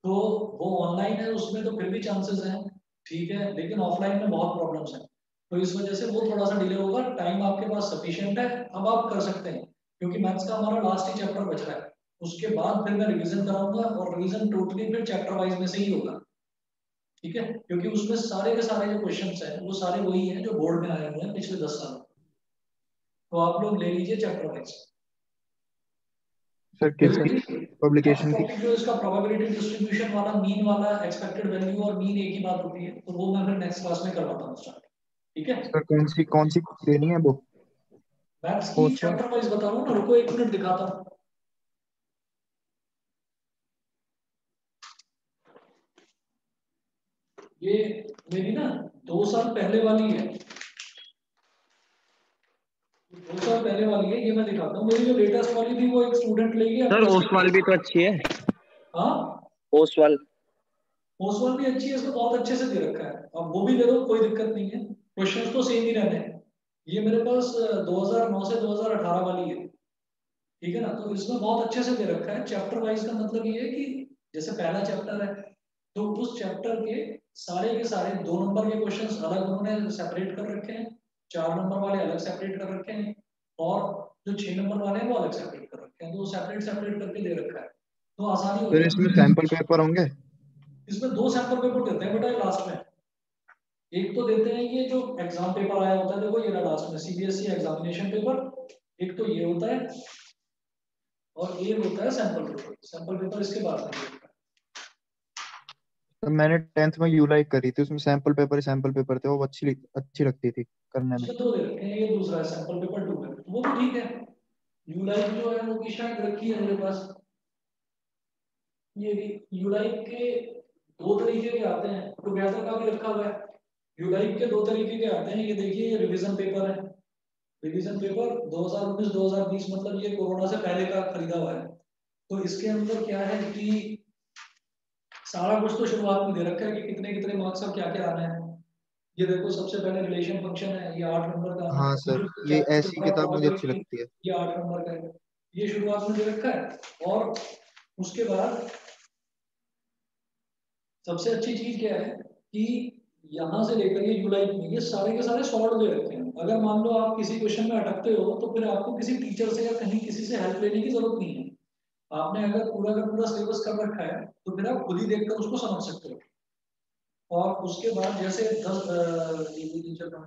तो वो ऑनलाइन है, उसमें तो फिर भी चांसेस हैं, ठीक है, लेकिन ऑफलाइन में बहुत प्रॉब्लम्स हैं, तो इस वजह से वो थोड़ा सा डिले होगा। टाइम आपके पास सफिशिएंट है, अब आप कर सकते हैं, क्योंकि मैथ्स का हमारा लास्ट ही चैप्टर बच रहा है। उसके बाद फिर मैं रिवीजन कराऊंगा, और रिवीजन टोटली फिर चैप्टर वाइज में से ही होगा, ठीक है, क्योंकि उसमें सारे के सारे जो क्वेश्चंस हैं वो सारे वही हैं जो बोर्ड में आए हुए हैं पिछले 10 सालों। तो आप लोग ले लीजिए चैप्टर वाइज। सर किसकी पब्लिकेशन की? जो इसका प्रोबेबिलिटी डिस्ट्रीब्यूशन वाला, मीन वाला, एक्सपेक्टेड वैल्यू और मीन एक ही बात होती है, तो वो मैं फिर नेक्स्ट क्लास में करवाता हूँ स्टार्ट, ठीक है। सर कौन सी देनी है बुक? मैथ्स की चैप्टर वाइज बता रहा हूँ ना, रुको 1 मिनट दिखाता हूँ। ये मेरी ना 2 साल पहले वाली है, 2 साल पहले वाली है, ये मैं दिखाता हूँ। मेरी जो लेटेस्ट वाली थी वो एक स्टूडेंट ले गया। सर ओसवाल भी तो अच्छी है। हाँ, ओसवाल भी अच्छी है, इसमें बहुत अच्छे से दे रखा है, अब वो भी दे दो, कोई दिक्कत नहीं है, क्वेश्चंस तो सेम ही रहने हैं। ये मेरे पास 2009 से 2018 वाली है, ठीक है ना। तो इसमें बहुत अच्छे से दे रखा है। चैप्टर वाइज का मतलब ये है कि जैसे पहला चैप्टर है, तो उस चैप्टर के सारे 2 नंबर के क्वेश्चंस अलग उन्होंने सेपरेट कर रखे हैं, 4 नंबर वाले अलग सेपरेट कर रखे हैं, और जो 6 नंबर वाले हैं वो अलग सेपरेट कर रखे हैं, तो सेपरेट सेपरेट करके दे रखा है, तो आसानी हो फिर जाएगी। इसमें सैंपल पेपर होंगे? इसमें 2 सैंपल पेपर देते हैं बेटा लास्ट में। एक तो देते हैं ये जो एग्जाम पेपर आया होता है, देखो ये लास्ट में सीबीएसई एग्जामिनेशन पेपर, एक तो ये होता है, और एक होता है सैंपल पेपर। सैंपल पेपर इसके बाद में होता है। तो मैंने 10th में यूलाइक करी थी, उसमें सैंपल पेपर थे, वो अच्छी लगती थी करने में। उसमें 2 दे रखे हैं, ये दूसरा है सैंपल पेपर 2 है, वो भी ठीक है। यूलाइक जो है वो की शायद रखी है मेरे पास, ये भी यूलाइक के 2 तरीके के आते हैं, टुगेदर का भी रखा हुआ है। यूलाइक के 2 तरीके के आते हैं, ये देखिए, ये रिवीजन पेपर है, रिवीजन पेपर 2019-2020, मतलब ये कोरोना से पहले का खरीदा हुआ है। तो इसके अंदर क्या है कि सारा कुछ तो शुरुआत में दे रखा है कि कितने कितने मार्क्स और क्या क्या आना है। ये देखो, सबसे पहले रिलेशन फंक्शन है, ये 8 नंबर का आना हाँ है। सर, ये ऐसी किताब मुझे अच्छी लगती है। ये 8 नंबर का है, ये शुरुआत में दे रखा है। और उसके बाद सबसे अच्छी चीज क्या है कि यहाँ से लेकर ये जुलाई में ये सारे के सारे सॉल्व दे रखे हैं। अगर मान लो आप किसी क्वेश्चन में अटकते हो, तो फिर आपको किसी टीचर से या कहीं किसी से हेल्प लेने की जरूरत नहीं है। आपने अगर पूरा का पूरा सिलेबस कर रखा है, तो फिर आप खुद ही देखकर उसको समझ सकते हो। और उसके बाद जैसे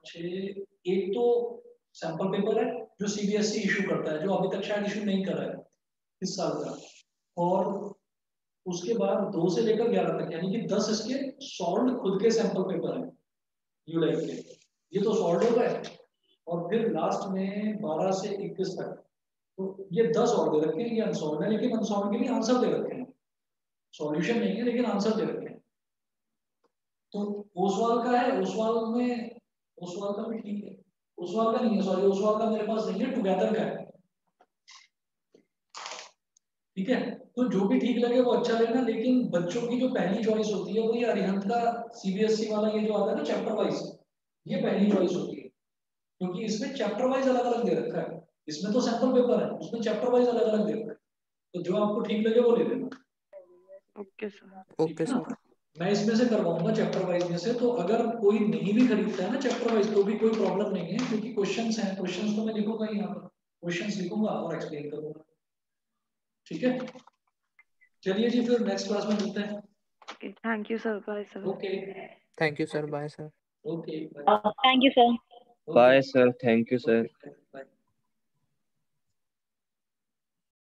6 एक तो सैंपल पेपर है जो सीबीएसई इशू करता है, जो अभी तक शायद इशू नहीं कर रहा है इस साल का। और उसके बाद 2 से लेकर 11 तक, यानी कि 10 इसके सॉल्व खुद के सैंपल पेपर हैं यूलाइक के, ये तो सॉल्व हो गए। और फिर लास्ट में 12 से 21 तक, तो ये 10 और दे रखे हैं, ये अनसॉल्व है, लेकिन अनसॉल्व के लिए आंसर दे रखे हैं, सॉल्यूशन नहीं है लेकिन आंसर दे रखे हैं। तो ओसवाल का है, ओसवाल का भी ठीक है, ओसवाल का नहीं है, सॉरी ओसवाल का मेरे पास नहीं है, टुगेदर का है, ठीक है। तो जो भी ठीक लगे वो अच्छा लेना, लेकिन बच्चों की जो पहली चॉइस होती है वो ये अरिहंत का सीबीएसई वाला ये जो आता है ना चैप्टर वाइज, ये पहली चॉइस होती है, क्योंकि इसमें चैप्टर वाइज अलग अलग दे रखा है। इसमें तो सैंपल पेपर है, उसमें चैप्टर वाइज अलग अलग दे रखा है, तो जो आपको ठीक लगे वो ले लेना। Okay sir. Okay sir. मैं इसमें से करवाऊंगा चैप्टर वाइज में से, तो अगर कोई नहीं भी खरीदता है ना चैप्टर वाइज, तो भी कोई प्रॉब्लम नहीं है, क्योंकि क्वेश्चंस हैं, क्वेश्चंस तो मैं लिखूंगा ही, यहाँ पर क्वेश्चंस लिखूंगा और एक्सप्लेन करूंगा, ठीक है। चलिए जी, फिर नेक्स्ट क्लास में मिलते हैं। Okay, thank you sir, bye sir. Okay thank you sir, bye sir. Okay, Thank you, sir. Bye sir, thank you sir. Bye.